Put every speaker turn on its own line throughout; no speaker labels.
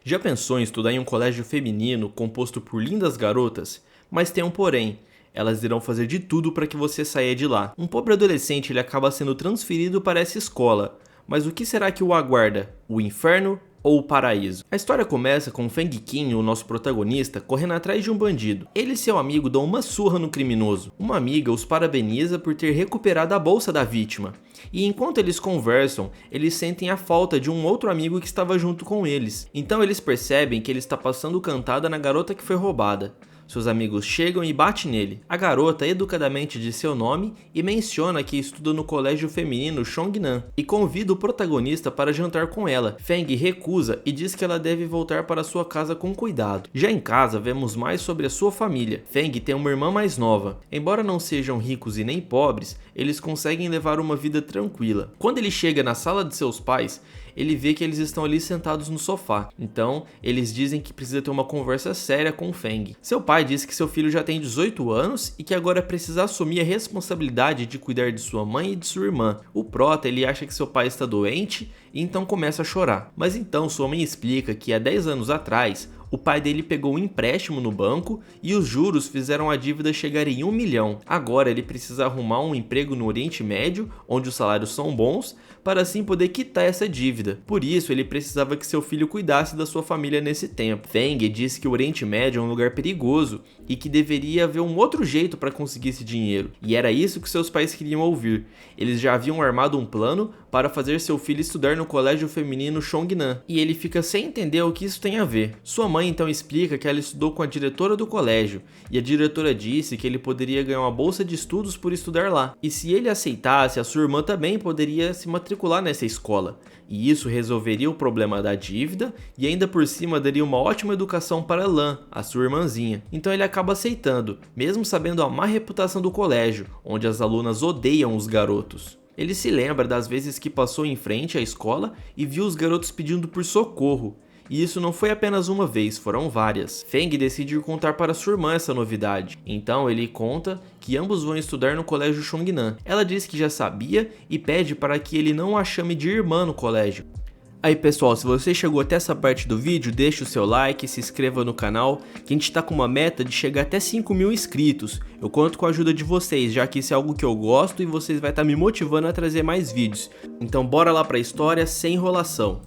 Já pensou em estudar em um colégio feminino composto por lindas garotas? Mas tem um porém. Elas irão fazer de tudo para que você saia de lá. Um pobre adolescente ele acaba sendo transferido para essa escola. Mas o que será que o aguarda? O inferno ou o paraíso? A história começa com Feng Qin, o nosso protagonista, correndo atrás de um bandido. Ele e seu amigo dão uma surra no criminoso. Uma amiga os parabeniza por ter recuperado a bolsa da vítima. E enquanto eles conversam, eles sentem a falta de um outro amigo que estava junto com eles. Então eles percebem que ele está passando cantada na garota que foi roubada. Seus amigos chegam e batem nele. A garota educadamente diz seu nome e menciona que estuda no colégio feminino Chongnan e convida o protagonista para jantar com ela. Feng recusa e diz que ela deve voltar para sua casa com cuidado. Já em casa, vemos mais sobre a sua família. Feng tem uma irmã mais nova. Embora não sejam ricos e nem pobres, eles conseguem levar uma vida tranquila. Quando ele chega na sala de seus pais, ele vê que eles estão ali sentados no sofá. Então, eles dizem que precisa ter uma conversa séria com Feng. Seu pai diz que seu filho já tem 18 anos e que agora precisa assumir a responsabilidade de cuidar de sua mãe e de sua irmã. O prota ele acha que seu pai está doente e então começa a chorar. Mas então sua mãe explica que há 10 anos atrás, o pai dele pegou um empréstimo no banco e os juros fizeram a dívida chegar em 1 milhão. Agora ele precisa arrumar um emprego no Oriente Médio, onde os salários são bons, para assim poder quitar essa dívida. Por isso ele precisava que seu filho cuidasse da sua família nesse tempo. Feng diz que o Oriente Médio é um lugar perigoso e que deveria haver um outro jeito para conseguir esse dinheiro. E era isso que seus pais queriam ouvir. Eles já haviam armado um plano para fazer seu filho estudar no colégio feminino Chongnan. E ele fica sem entender o que isso tem a ver. Sua mãe então explica que ela estudou com a diretora do colégio, e a diretora disse que ele poderia ganhar uma bolsa de estudos por estudar lá. E se ele aceitasse, a sua irmã também poderia se matricular nessa escola. E isso resolveria o problema da dívida e ainda por cima daria uma ótima educação para Lan, a sua irmãzinha. Então ele acaba aceitando, mesmo sabendo a má reputação do colégio, onde as alunas odeiam os garotos. Ele se lembra das vezes que passou em frente à escola e viu os garotos pedindo por socorro. E isso não foi apenas uma vez, foram várias. Feng decide ir contar para sua irmã essa novidade. Então ele conta que ambos vão estudar no colégio Chongnan. Ela diz que já sabia e pede para que ele não a chame de irmã no colégio. Aí pessoal, se você chegou até essa parte do vídeo, deixa o seu like, se inscreva no canal, que a gente tá com uma meta de chegar até 5.000 inscritos. Eu conto com a ajuda de vocês, já que isso é algo que eu gosto e vocês vai estar me motivando a trazer mais vídeos. Então bora lá pra história sem enrolação.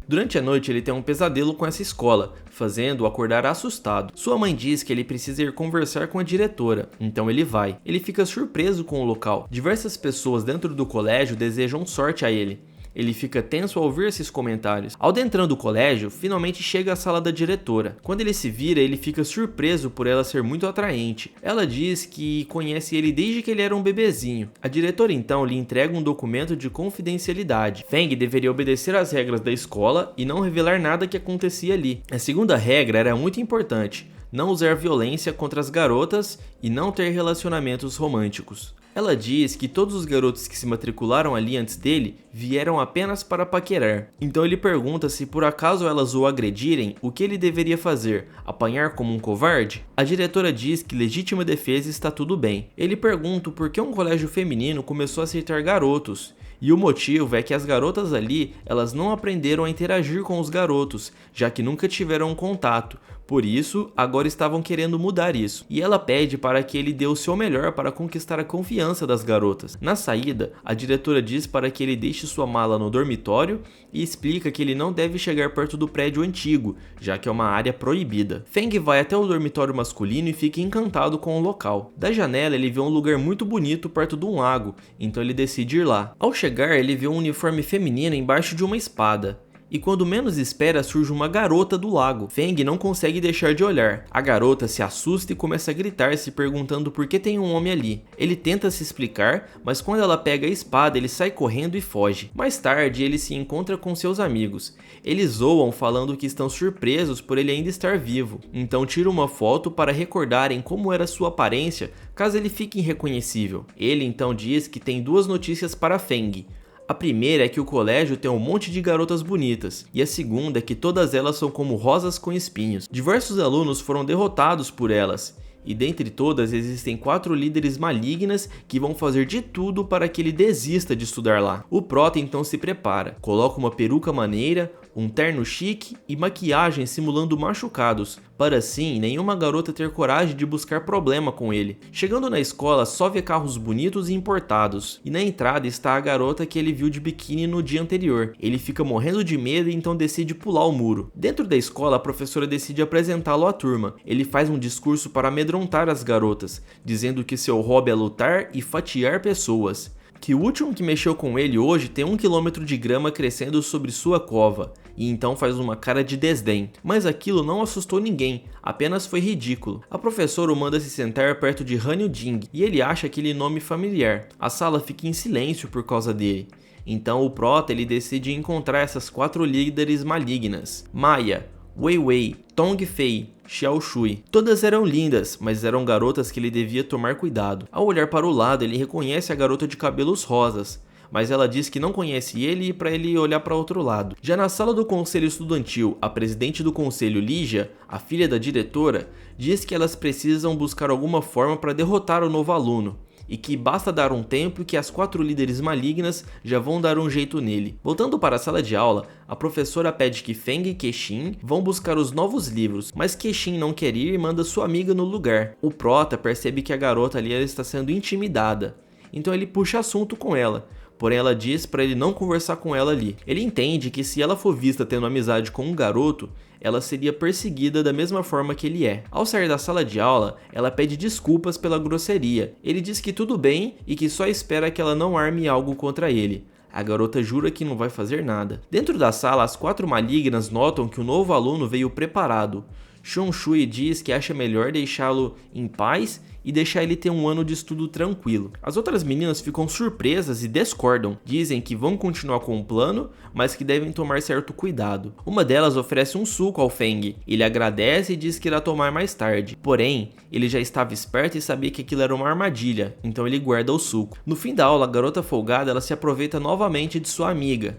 Durante a noite ele tem um pesadelo com essa escola, fazendo-o acordar assustado. Sua mãe diz que ele precisa ir conversar com a diretora, então ele vai. Ele fica surpreso com o local. Diversas pessoas dentro do colégio desejam sorte a ele. Ele fica tenso ao ouvir esses comentários. Ao adentrando o colégio, finalmente chega à sala da diretora. Quando ele se vira, ele fica surpreso por ela ser muito atraente. Ela diz que conhece ele desde que ele era um bebezinho. A diretora então lhe entrega um documento de confidencialidade. Feng deveria obedecer às regras da escola e não revelar nada que acontecia ali. A segunda regra era muito importante: não usar violência contra as garotas e não ter relacionamentos românticos. Ela diz que todos os garotos que se matricularam ali antes dele vieram apenas para paquerar. Então ele pergunta se por acaso elas o agredirem, o que ele deveria fazer? Apanhar como um covarde? A diretora diz que legítima defesa está tudo bem. Ele pergunta por que um colégio feminino começou a aceitar garotos. E o motivo é que as garotas ali, elas não aprenderam a interagir com os garotos, já que nunca tiveram um contato. Por isso, agora estavam querendo mudar isso. E ela pede para que ele dê o seu melhor para conquistar a confiança das garotas. Na saída, a diretora diz para que ele deixe sua mala no dormitório e explica que ele não deve chegar perto do prédio antigo, já que é uma área proibida. Feng vai até o dormitório masculino e fica encantado com o local. Da janela, ele vê um lugar muito bonito perto de um lago, então ele decide ir lá. Ao chegar, ele vê um uniforme feminino embaixo de uma espada. E quando menos espera, surge uma garota do lago. Feng não consegue deixar de olhar. A garota se assusta e começa a gritar, se perguntando por que tem um homem ali. Ele tenta se explicar, mas quando ela pega a espada, ele sai correndo e foge. Mais tarde, ele se encontra com seus amigos. Eles zoam falando que estão surpresos por ele ainda estar vivo. Então tira uma foto para recordarem como era sua aparência, caso ele fique irreconhecível. Ele então diz que tem duas notícias para Feng. A primeira é que o colégio tem um monte de garotas bonitas, e a segunda é que todas elas são como rosas com espinhos. Diversos alunos foram derrotados por elas, e dentre todas existem 4 líderes malignas que vão fazer de tudo para que ele desista de estudar lá. O prota então se prepara, coloca uma peruca maneira, um terno chique e maquiagem simulando machucados, para assim nenhuma garota ter coragem de buscar problema com ele. Chegando na escola, só vê carros bonitos e importados, e na entrada está a garota que ele viu de biquíni no dia anterior. Ele fica morrendo de medo e então decide pular o muro. Dentro da escola, a professora decide apresentá-lo à turma. Ele faz um discurso para amedrontar as garotas, dizendo que seu hobby é lutar e fatiar pessoas. Que o último que mexeu com ele hoje tem 1 quilômetro de grama crescendo sobre sua cova, e então faz uma cara de desdém. Mas aquilo não assustou ninguém, apenas foi ridículo. A professora o manda se sentar perto de Hanyu Jing, e ele acha aquele nome familiar. A sala fica em silêncio por causa dele. Então o prota ele decide encontrar essas 4 líderes malignas: Maya, Wei Wei, Tong Fei, Xiao Shui. Todas eram lindas, mas eram garotas que ele devia tomar cuidado. Ao olhar para o lado, ele reconhece a garota de cabelos rosas, mas ela diz que não conhece ele e para ele olhar para outro lado. Já na sala do conselho estudantil, a presidente do conselho, Lígia, a filha da diretora, diz que elas precisam buscar alguma forma para derrotar o novo aluno, e que basta dar um tempo e que as 4 líderes malignas já vão dar um jeito nele. Voltando para a sala de aula, a professora pede que Feng e Kexin vão buscar os novos livros, mas Kexin não quer ir e manda sua amiga no lugar. O prota percebe que a garota ali está sendo intimidada, então ele puxa assunto com ela. Porém ela diz para ele não conversar com ela ali. Ele entende que se ela for vista tendo amizade com um garoto, ela seria perseguida da mesma forma que ele é. Ao sair da sala de aula, ela pede desculpas pela grosseria. Ele diz que tudo bem e que só espera que ela não arme algo contra ele. A garota jura que não vai fazer nada. Dentro da sala, as 4 malignas notam que o novo aluno veio preparado. Xiao Shui diz que acha melhor deixá-lo em paz e deixar ele ter um ano de estudo tranquilo. As outras meninas ficam surpresas e discordam. Dizem que vão continuar com o plano, mas que devem tomar certo cuidado. Uma delas oferece um suco ao Feng. Ele agradece e diz que irá tomar mais tarde. Porém, ele já estava esperto e sabia que aquilo era uma armadilha, então ele guarda o suco. No fim da aula, a garota folgada ela se aproveita novamente de sua amiga.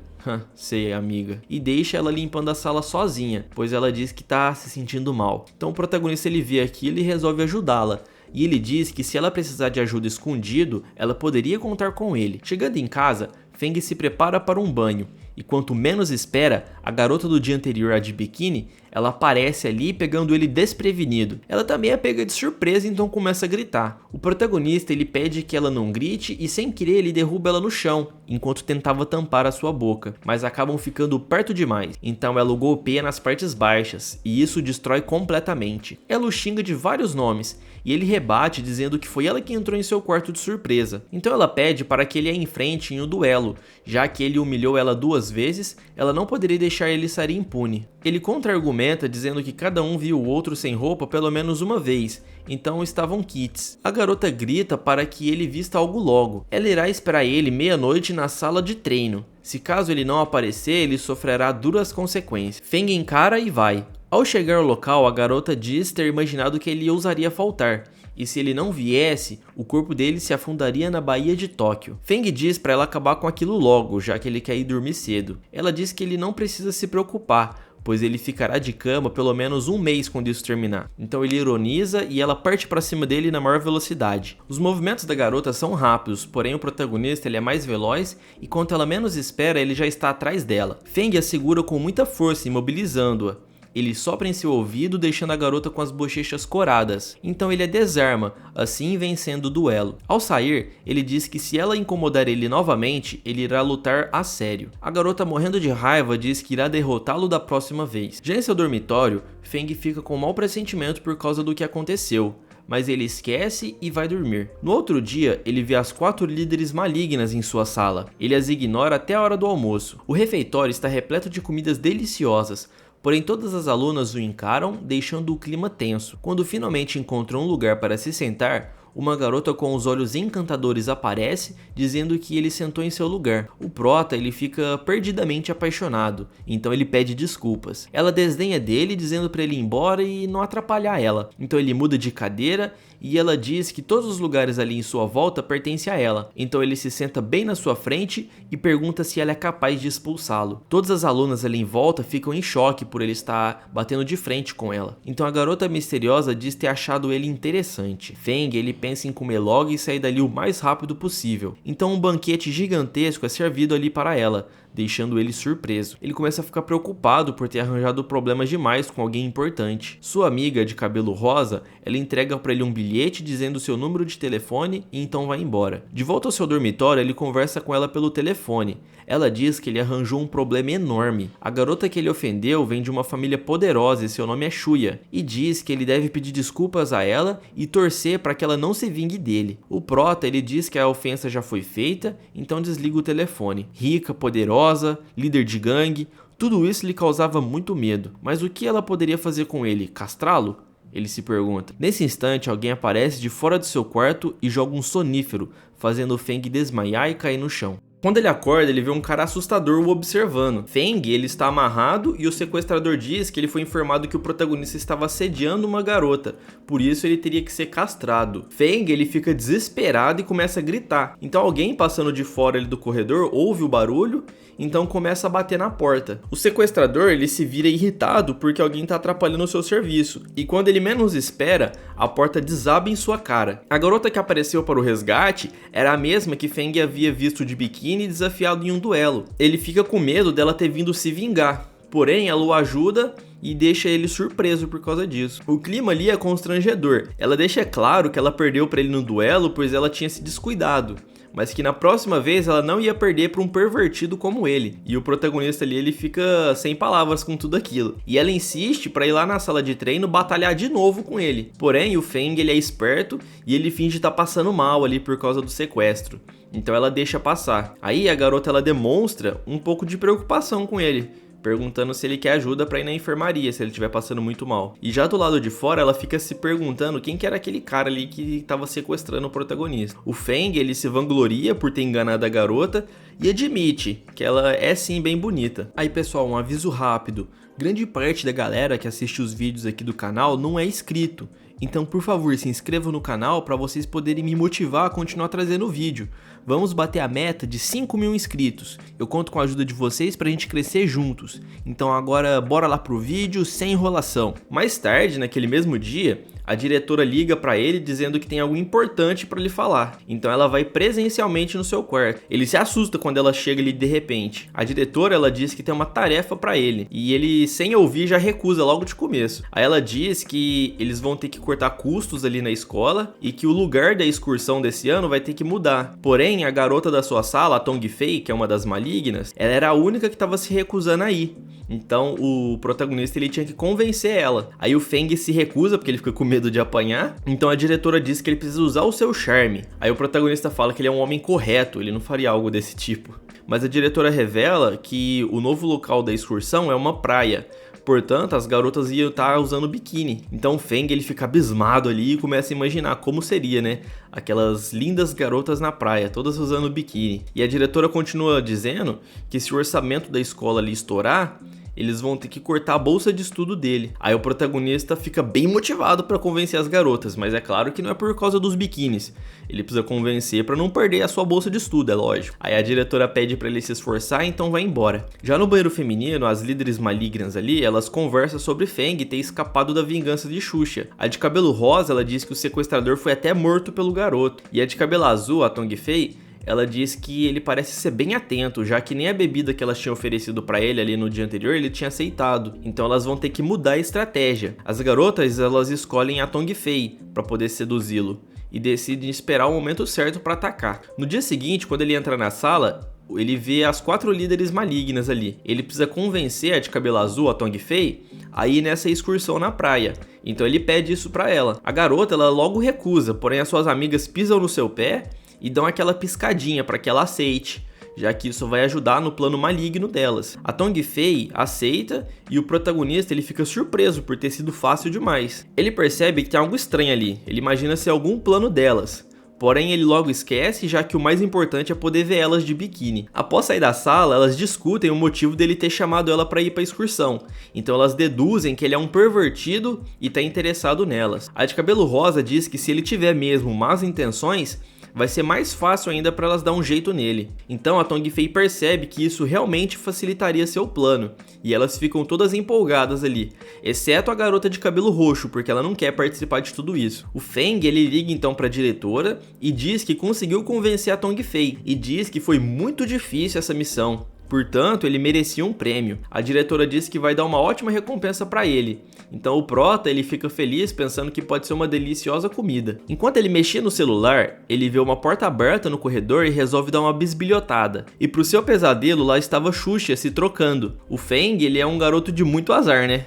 Sei, amiga. E deixa ela limpando a sala sozinha, pois ela diz que tá se sentindo mal. Então o protagonista ele vê aquilo e resolve ajudá-la. E ele diz que se ela precisar de ajuda escondido, ela poderia contar com ele. Chegando em casa, Feng se prepara para um banho. E quanto menos espera, a garota do dia anterior, a de biquíni, ela aparece ali pegando ele desprevenido. Ela também é pega de surpresa, então começa a gritar. O protagonista ele pede que ela não grite e sem querer ele derruba ela no chão, enquanto tentava tampar a sua boca, mas acabam ficando perto demais. Então ela o golpeia nas partes baixas e isso destrói completamente. Ela o xinga de vários nomes e ele rebate dizendo que foi ela que entrou em seu quarto de surpresa. Então ela pede para que ele a enfrente em um duelo, já que ele humilhou ela 2 vezes, ela não poderia deixar ele sair impune. Ele contra-argumenta dizendo que cada um viu o outro sem roupa pelo menos uma vez, então estavam quites. A garota grita para que ele vista algo logo. Ela irá esperar ele meia-noite na sala de treino. Se caso ele não aparecer, ele sofrerá duras consequências. Feng encara e vai. Ao chegar ao local, a garota diz ter imaginado que ele ousaria faltar, e se ele não viesse, o corpo dele se afundaria na Baía de Tóquio. Feng diz para ela acabar com aquilo logo, já que ele quer ir dormir cedo. Ela diz que ele não precisa se preocupar, pois ele ficará de cama pelo menos 1 mês quando isso terminar. Então ele ironiza e ela parte para cima dele na maior velocidade. Os movimentos da garota são rápidos, porém o protagonista ele é mais veloz e quando ela menos espera ele já está atrás dela. Feng a segura com muita força, imobilizando-a. Ele sopra em seu ouvido, deixando a garota com as bochechas coradas. Então ele a desarma, assim vencendo o duelo. Ao sair, ele diz que se ela incomodar ele novamente, ele irá lutar a sério. A garota, morrendo de raiva, diz que irá derrotá-lo da próxima vez. Já em seu dormitório, Feng fica com um mau pressentimento por causa do que aconteceu, mas ele esquece e vai dormir. No outro dia, ele vê as 4 líderes malignas em sua sala. Ele as ignora até a hora do almoço. O refeitório está repleto de comidas deliciosas, porém todas as alunas o encaram, deixando o clima tenso. Quando finalmente encontram um lugar para se sentar, uma garota com os olhos encantadores aparece, dizendo que ele sentou em seu lugar. O prota ele fica perdidamente apaixonado, então ele pede desculpas. Ela desdenha dele, dizendo para ele ir embora e não atrapalhar ela. Então ele muda de cadeira e ela diz que todos os lugares ali em sua volta pertencem a ela. Então ele se senta bem na sua frente e pergunta se ela é capaz de expulsá-lo. Todas as alunas ali em volta ficam em choque por ele estar batendo de frente com ela. Então a garota misteriosa diz ter achado ele interessante. Feng ele pensa em comer logo e sair dali o mais rápido possível. Então um banquete gigantesco é servido ali para ela, deixando ele surpreso. Ele começa a ficar preocupado por ter arranjado problemas demais com alguém importante. Sua amiga de cabelo rosa, ela entrega para ele um bilhete dizendo seu número de telefone e então vai embora. De volta ao seu dormitório, ele conversa com ela pelo telefone. Ela diz que ele arranjou um problema enorme. A garota que ele ofendeu vem de uma família poderosa e seu nome é Shuya, e diz que ele deve pedir desculpas a ela e torcer para que ela não se vingue dele. O prota, ele diz que a ofensa já foi feita, então desliga o telefone. Rica, poderosa, líder de gangue, tudo isso lhe causava muito medo. Mas o que ela poderia fazer com ele? Castrá-lo? Ele se pergunta. Nesse instante, alguém aparece de fora do seu quarto e joga um sonífero, fazendo o Feng desmaiar e cair no chão. Quando ele acorda, ele vê um cara assustador o observando. Feng, ele está amarrado e o sequestrador diz que ele foi informado que o protagonista estava assediando uma garota, por isso ele teria que ser castrado. Feng, ele fica desesperado e começa a gritar. Então alguém passando de fora ali do corredor ouve o barulho, então começa a bater na porta. O sequestrador, ele se vira irritado porque alguém está atrapalhando o seu serviço, e quando ele menos espera, a porta desaba em sua cara. A garota que apareceu para o resgate era a mesma que Feng havia visto de biquíni e desafiado em um duelo. Ele fica com medo dela ter vindo se vingar, porém ela o ajuda e deixa ele surpreso por causa disso. O clima ali é constrangedor. Ela deixa claro que ela perdeu para ele no duelo pois ela tinha se descuidado, mas que na próxima vez ela não ia perder para um pervertido como ele. E o protagonista ali, ele fica sem palavras com tudo aquilo. E ela insiste para ir lá na sala de treino batalhar de novo com ele. Porém, o Feng, ele é esperto e ele finge estar passando mal ali por causa do sequestro. Então ela deixa passar. Aí a garota, ela demonstra um pouco de preocupação com ele, perguntando se ele quer ajuda pra ir na enfermaria, se ele estiver passando muito mal. E já do lado de fora, ela fica se perguntando quem que era aquele cara ali que estava sequestrando o protagonista. O Feng, ele se vangloria por ter enganado a garota e admite que ela é sim bem bonita. Aí pessoal, um aviso rápido. Grande parte da galera que assiste os vídeos aqui do canal não é inscrito. Então, por favor, se inscrevam no canal para vocês poderem me motivar a continuar trazendo vídeo. Vamos bater a meta de 5.000 inscritos. Eu conto com a ajuda de vocês pra gente crescer juntos. Então agora, bora lá pro vídeo sem enrolação. Mais tarde, naquele mesmo dia, a diretora liga pra ele dizendo que tem algo importante pra lhe falar. Então ela vai presencialmente no seu quarto. Ele se assusta quando ela chega ali de repente. A diretora, ela diz que tem uma tarefa pra ele. E ele, sem ouvir, já recusa logo de começo. Aí ela diz que eles vão ter que cortar custos ali na escola e que o lugar da excursão desse ano vai ter que mudar. Porém, a garota da sua sala, a Tong Fei, que é uma das malignas, ela era a única que estava se recusando a ir. Então o protagonista, ele tinha que convencer ela. Aí o Feng se recusa porque ele fica com medo de apanhar. Então a diretora diz que ele precisa usar o seu charme. Aí o protagonista fala que ele é um homem correto, ele não faria algo desse tipo. Mas a diretora revela que o novo local da excursão é uma praia. Portanto, as garotas iam estar usando biquíni. Então o Feng, ele fica abismado ali e começa a imaginar como seria, né? Aquelas lindas garotas na praia, todas usando biquíni. E a diretora continua dizendo que se o orçamento da escola ali estourar, eles vão ter que cortar a bolsa de estudo dele. Aí o protagonista fica bem motivado para convencer as garotas, mas é claro que não é por causa dos biquínis. Ele precisa convencer para não perder a sua bolsa de estudo, é lógico. Aí a diretora pede para ele se esforçar, então vai embora. Já no banheiro feminino, as líderes malignas ali, elas conversam sobre Feng ter escapado da vingança de Xuxa. A de cabelo rosa, ela diz que o sequestrador foi até morto pelo garoto. E a de cabelo azul, a Tong Fei, ela diz que ele parece ser bem atento, já que nem a bebida que elas tinham oferecido pra ele ali no dia anterior, ele tinha aceitado. Então elas vão ter que mudar a estratégia. As garotas, elas escolhem a Tong Fei pra poder seduzi-lo e decidem esperar o momento certo pra atacar. No dia seguinte, quando ele entra na sala, ele vê as 4 líderes malignas ali. Ele precisa convencer a de cabelo azul, a Tong Fei, a ir nessa excursão na praia. Então ele pede isso pra ela. A garota, ela logo recusa, porém as suas amigas pisam no seu pé e dão aquela piscadinha para que ela aceite, já que isso vai ajudar no plano maligno delas. A Tong Fei aceita e o protagonista, ele fica surpreso por ter sido fácil demais. Ele percebe que tem algo estranho ali, ele imagina ser algum plano delas. Porém, ele logo esquece, já que o mais importante é poder ver elas de biquíni. Após sair da sala, elas discutem o motivo dele ter chamado ela para ir para a excursão. Então elas deduzem que ele é um pervertido e está interessado nelas. A de cabelo rosa diz que se ele tiver mesmo más intenções, vai ser mais fácil ainda para elas dar um jeito nele. Então a Tong Fei percebe que isso realmente facilitaria seu plano, e elas ficam todas empolgadas ali, exceto a garota de cabelo roxo, porque ela não quer participar de tudo isso. O Feng, ele liga então para a diretora e diz que conseguiu convencer a Tong Fei, e diz que foi muito difícil essa missão, portanto ele merecia um prêmio. A diretora disse que vai dar uma ótima recompensa para ele. Então o Prota ele fica feliz pensando que pode ser uma deliciosa comida. Enquanto ele mexia no celular, ele vê uma porta aberta no corredor e resolve dar uma bisbilhotada. E pro seu pesadelo lá estava Xuxa se trocando. O Feng ele é um garoto de muito azar, né?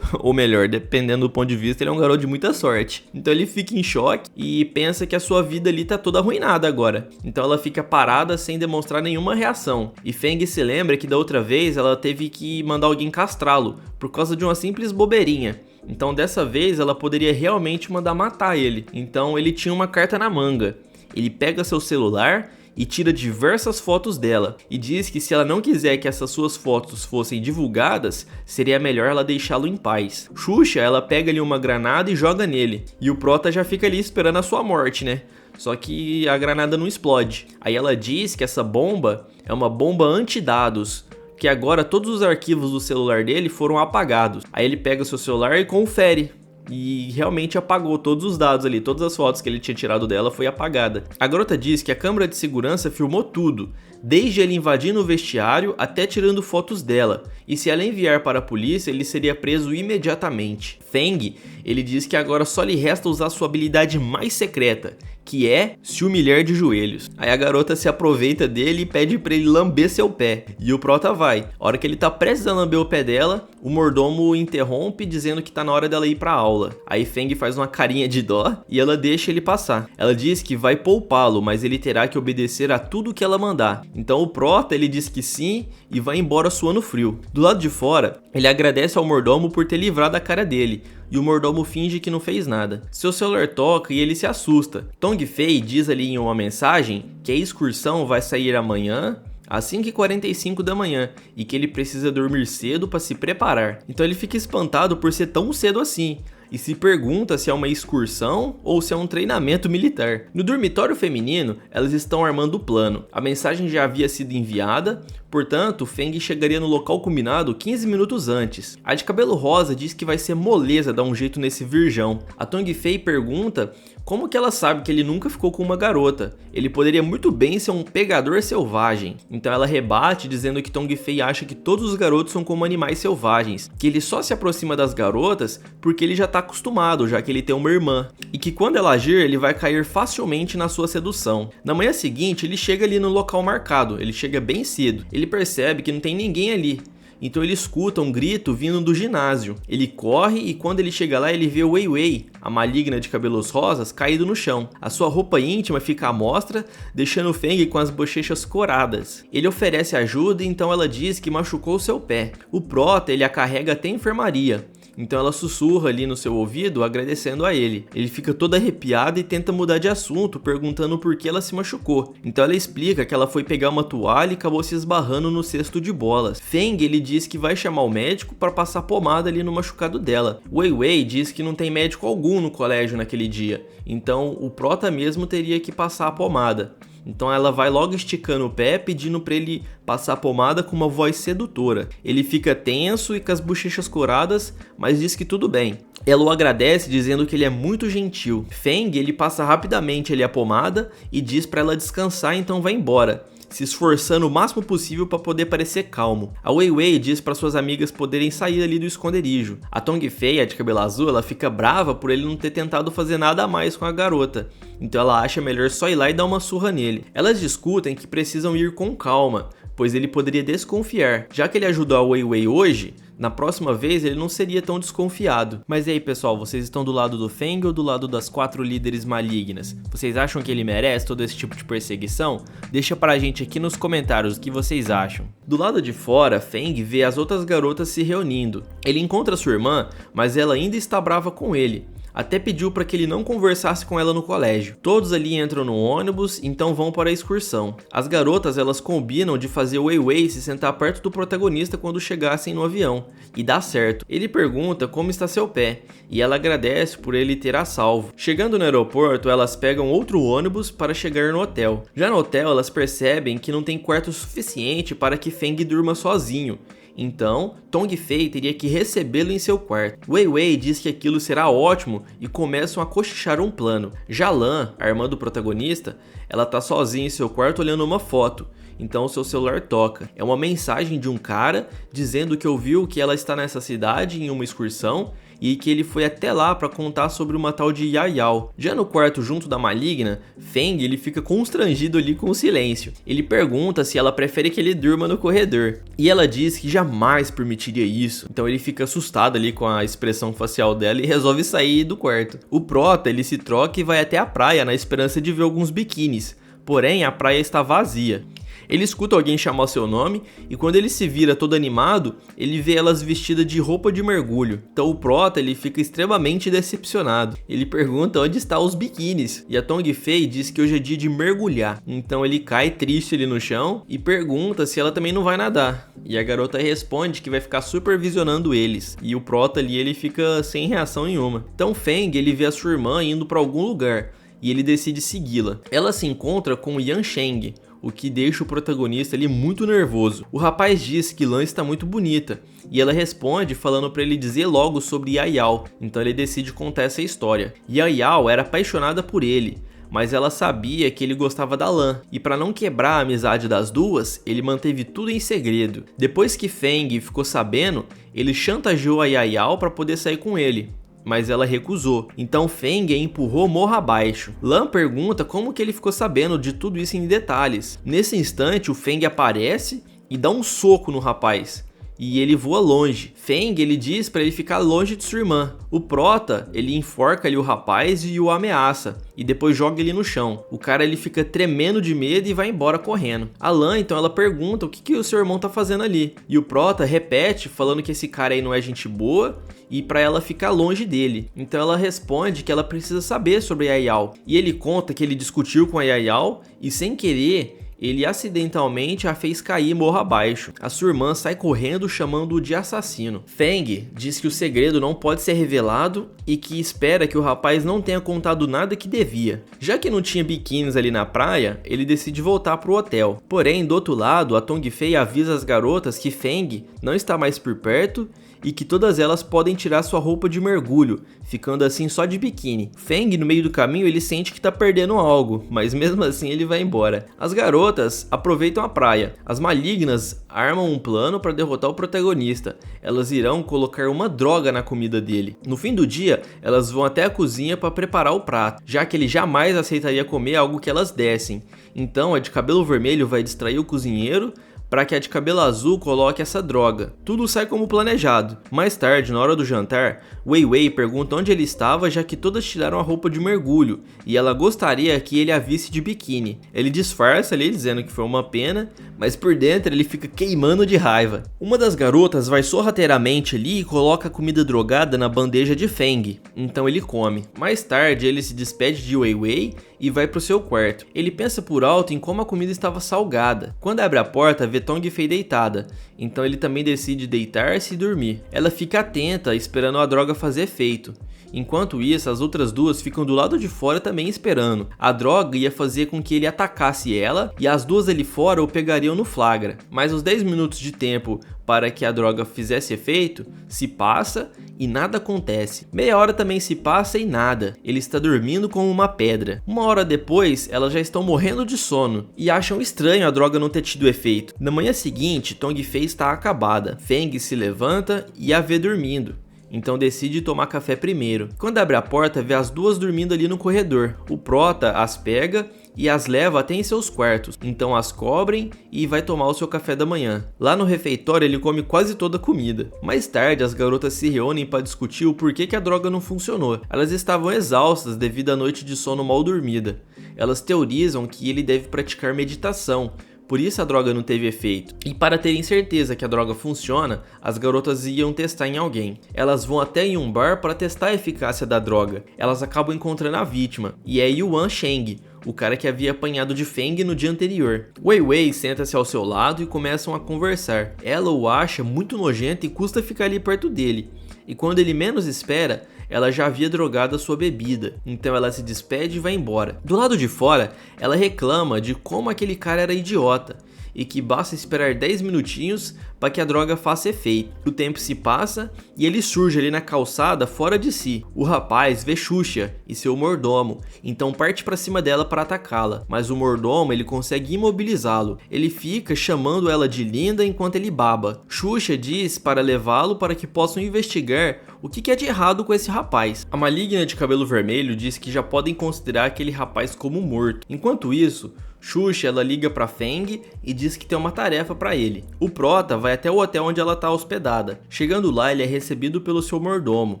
Ou melhor, dependendo do ponto de vista, ele é um garoto de muita sorte. Então ele fica em choque e pensa que a sua vida ali tá toda arruinada agora. Então ela fica parada sem demonstrar nenhuma reação. E Feng se lembra que da outra vez ela teve que mandar alguém castrá-lo por causa de uma simples bobeirinha. Então dessa vez ela poderia realmente mandar matar ele. Então ele tinha uma carta na manga. Ele pega seu celular e tira diversas fotos dela e diz que se ela não quiser que essas suas fotos fossem divulgadas, seria melhor ela deixá-lo em paz. Xuxa, ela pega ali uma granada e joga nele, e o Prota já fica ali esperando a sua morte, né? Só que a granada não explode. Aí ela diz que essa bomba é uma bomba antidados, que agora todos os arquivos do celular dele foram apagados. Aí ele pega o seu celular e confere. E realmente apagou todos os dados ali, todas as fotos que ele tinha tirado dela foi apagada. A garota diz que a câmera de segurança filmou tudo, desde ele invadindo o vestiário até tirando fotos dela, e se ela enviar para a polícia, ele seria preso imediatamente. Feng, ele diz que agora só lhe resta usar sua habilidade mais secreta, que é se humilhar de joelhos. Aí a garota se aproveita dele e pede pra ele lamber seu pé. E o Prota vai. A hora que ele tá prestes a lamber o pé dela, o mordomo interrompe dizendo que tá na hora dela ir pra aula. Aí Feng faz uma carinha de dó e ela deixa ele passar. Ela diz que vai poupá-lo, mas ele terá que obedecer a tudo que ela mandar. Então o Prota, ele diz que sim e vai embora suando frio. Do lado de fora, ele agradece ao mordomo por ter livrado a cara dele. E o mordomo finge que não fez nada. Seu celular toca e ele se assusta. Tong Fei diz ali em uma mensagem que a excursão vai sair amanhã às 5h45 da manhã e que ele precisa dormir cedo para se preparar. Então ele fica espantado por ser tão cedo assim e se pergunta se é uma excursão ou se é um treinamento militar. No dormitório feminino, elas estão armando o plano. A mensagem já havia sido enviada, portanto, Feng chegaria no local combinado 15 minutos antes. A de cabelo rosa diz que vai ser moleza dar um jeito nesse virgão. A Tong Fei pergunta como que ela sabe que ele nunca ficou com uma garota. Ele poderia muito bem ser um pegador selvagem. Então ela rebate dizendo que Tong Fei acha que todos os garotos são como animais selvagens, que ele só se aproxima das garotas porque ele já tá acostumado, já que ele tem uma irmã, e que quando ela agir, ele vai cair facilmente na sua sedução. Na manhã seguinte, ele chega ali no local marcado, ele chega bem cedo. Ele percebe que não tem ninguém ali. Então ele escuta um grito vindo do ginásio. Ele corre e quando ele chega lá ele vê Wei Wei, a maligna de cabelos rosas, caído no chão. A sua roupa íntima fica à mostra, deixando Feng com as bochechas coradas. Ele oferece ajuda e então ela diz que machucou seu pé. O Prota ele a carrega até a enfermaria. Então ela sussurra ali no seu ouvido agradecendo a ele. Ele fica todo arrepiado e tenta mudar de assunto, perguntando por que ela se machucou. Então ela explica que ela foi pegar uma toalha e acabou se esbarrando no cesto de bolas. Feng ele diz que vai chamar o médico para passar pomada ali no machucado dela. Wei Wei diz que não tem médico algum no colégio naquele dia, então o Prota mesmo teria que passar a pomada. Então ela vai logo esticando o pé, pedindo para ele passar a pomada com uma voz sedutora. Ele fica tenso e com as bochechas coradas, mas diz que tudo bem. Ela o agradece dizendo que ele é muito gentil. Feng ele passa rapidamente ali a pomada e diz para ela descansar, então vai embora, se esforçando o máximo possível para poder parecer calmo. A Wei Wei diz para suas amigas poderem sair ali do esconderijo. A Tong Fei, a de cabelo azul, ela fica brava por ele não ter tentado fazer nada a mais com a garota. Então ela acha melhor só ir lá e dar uma surra nele. Elas discutem que precisam ir com calma, pois ele poderia desconfiar. Já que ele ajudou a Wei Wei hoje, na próxima vez ele não seria tão desconfiado. Mas e aí pessoal, vocês estão do lado do Feng ou do lado das 4 líderes malignas? Vocês acham que ele merece todo esse tipo de perseguição? Deixa pra gente aqui nos comentários o que vocês acham. Do lado de fora, Feng vê as outras garotas se reunindo. Ele encontra sua irmã, mas ela ainda está brava com ele. Até pediu para que ele não conversasse com ela no colégio. Todos ali entram no ônibus, então vão para a excursão. As garotas elas combinam de fazer o Wei Wei se sentar perto do protagonista quando chegassem no avião. E dá certo. Ele pergunta como está seu pé, e ela agradece por ele ter a salvo. Chegando no aeroporto, elas pegam outro ônibus para chegar no hotel. Já no hotel, elas percebem que não tem quarto suficiente para que Feng durma sozinho. Então, Tong Fei teria que recebê-lo em seu quarto. Wei Wei diz que aquilo será ótimo e começam a cochichar um plano. Já Lan, a irmã do protagonista, ela tá sozinha em seu quarto olhando uma foto. então o seu celular toca. É uma mensagem de um cara dizendo que ouviu que ela está nessa cidade em uma excursão e que ele foi até lá para contar sobre uma tal de Yayao. Já no quarto junto da maligna, Feng ele fica constrangido ali com o silêncio. Ele pergunta se ela prefere que ele durma no corredor e ela diz que jamais permitiria isso. Então ele fica assustado ali com a expressão facial dela e resolve sair do quarto. O Prota ele se troca e vai até a praia na esperança de ver alguns biquínis, porém a praia está vazia. Ele escuta alguém chamar seu nome e quando ele se vira todo animado, ele vê elas vestidas de roupa de mergulho. Então o Prota ele fica extremamente decepcionado. Ele pergunta onde estão os biquínis e a Tong Fei diz que hoje é dia de mergulhar. Então ele cai triste ali no chão e pergunta se ela também não vai nadar. E a garota responde que vai ficar supervisionando eles. E o Prota ali ele fica sem reação nenhuma. Então Feng ele vê a sua irmã indo para algum lugar e ele decide segui-la. Ela se encontra com Yan Sheng, o que deixa o protagonista ali muito nervoso. O rapaz diz que Lan está muito bonita e ela responde falando para ele dizer logo sobre Yayao. Então ele decide contar essa história. Yayao era apaixonada por ele, mas ela sabia que ele gostava da Lan, e para não quebrar a amizade das duas, ele manteve tudo em segredo. Depois que Feng ficou sabendo, ele chantageou a Yayao para poder sair com ele, mas ela recusou. Então Feng a empurrou morro abaixo. Lan pergunta como que ele ficou sabendo de tudo isso em detalhes. Nesse instante o Feng aparece e dá um soco no rapaz e ele voa longe. Feng ele diz para ele ficar longe de sua irmã. O Prota ele enforca ali o rapaz e o ameaça e depois joga ele no chão. O cara ele fica tremendo de medo e vai embora correndo. A Lan então ela pergunta o que o seu irmão tá fazendo ali e o Prota repete falando que esse cara aí não é gente boa e para ela ficar longe dele. Então ela responde que ela precisa saber sobre a Yayao e ele conta que ele discutiu com a Yayao e sem querer ele acidentalmente a fez cair morro abaixo. A sua irmã sai correndo chamando-o de assassino. Feng diz que o segredo não pode ser revelado e que espera que o rapaz não tenha contado nada que devia. Já que não tinha biquínis ali na praia, ele decide voltar pro hotel. Porém, do outro lado, a Tong Fei avisa as garotas que Feng não está mais por perto e que todas elas podem tirar sua roupa de mergulho, ficando assim só de biquíni. Feng, no meio do caminho, ele sente que tá perdendo algo, mas mesmo assim ele vai embora. As garotas aproveitam a praia. As malignas armam um plano para derrotar o protagonista. Elas irão colocar uma droga na comida dele. No fim do dia, elas vão até a cozinha para preparar o prato, já que ele jamais aceitaria comer algo que elas dessem. Então a de cabelo vermelho vai distrair o cozinheiro para que a de cabelo azul coloque essa droga. Tudo sai como planejado. Mais tarde, na hora do jantar, Wei Wei pergunta onde ele estava, já que todas tiraram a roupa de mergulho e ela gostaria que ele a visse de biquíni. Ele disfarça ali dizendo que foi uma pena, mas por dentro ele fica queimando de raiva. Uma das garotas vai sorrateiramente ali e coloca a comida drogada na bandeja de Feng, então ele come. Mais tarde ele se despede de Wei Wei e vai pro seu quarto. Ele pensa por alto em como a comida estava salgada. Quando abre a porta, vê Tong Fei deitada, então ele também decide deitar-se e dormir. Ela fica atenta, esperando a droga fazer efeito. Enquanto isso, as outras duas ficam do lado de fora também esperando. A droga ia fazer com que ele atacasse ela e as duas ali fora o pegariam no flagra. Mas os 10 minutos de tempo para que a droga fizesse efeito se passa e nada acontece. Meia hora também se passa e nada. Ele está dormindo como uma pedra. Uma hora depois, elas já estão morrendo de sono e acham estranho a droga não ter tido efeito. Na manhã seguinte, Tong Fei está acabada. Feng se levanta e a vê dormindo, então decide tomar café primeiro. Quando abre a porta, vê as duas dormindo ali no corredor. O Prota as pega e as leva até em seus quartos, então as cobrem e vai tomar o seu café da manhã. Lá no refeitório ele come quase toda a comida. Mais tarde as garotas se reúnem para discutir o porquê que a droga não funcionou. Elas estavam exaustas devido à noite de sono mal dormida. Elas teorizam que ele deve praticar meditação, por isso a droga não teve efeito. E para terem certeza que a droga funciona, as garotas iam testar em alguém. Elas vão até em um bar para testar a eficácia da droga. Elas acabam encontrando a vítima, e é Yuan Sheng, o cara que havia apanhado de Feng no dia anterior. Wei Wei senta-se ao seu lado e começam a conversar. Ela o acha muito nojento e custa ficar ali perto dele. E quando ele menos espera, ela já havia drogado a sua bebida, então ela se despede e vai embora. Do lado de fora, ela reclama de como aquele cara era idiota e que basta esperar 10 minutinhos para que a droga faça efeito. O tempo se passa e ele surge ali na calçada fora de si. O rapaz vê Xuxa e seu mordomo, então parte para cima dela para atacá-la, mas o mordomo ele consegue imobilizá-lo. Ele fica chamando ela de linda enquanto ele baba. Xuxa diz para levá-lo para que possam investigar o que é de errado com esse rapaz. A maligna de cabelo vermelho diz que já podem considerar aquele rapaz como morto. Enquanto isso, Xuxa ela liga para Feng e diz que tem uma tarefa para ele. O prota vai até o hotel onde ela está hospedada. Chegando lá, ele é recebido pelo seu mordomo.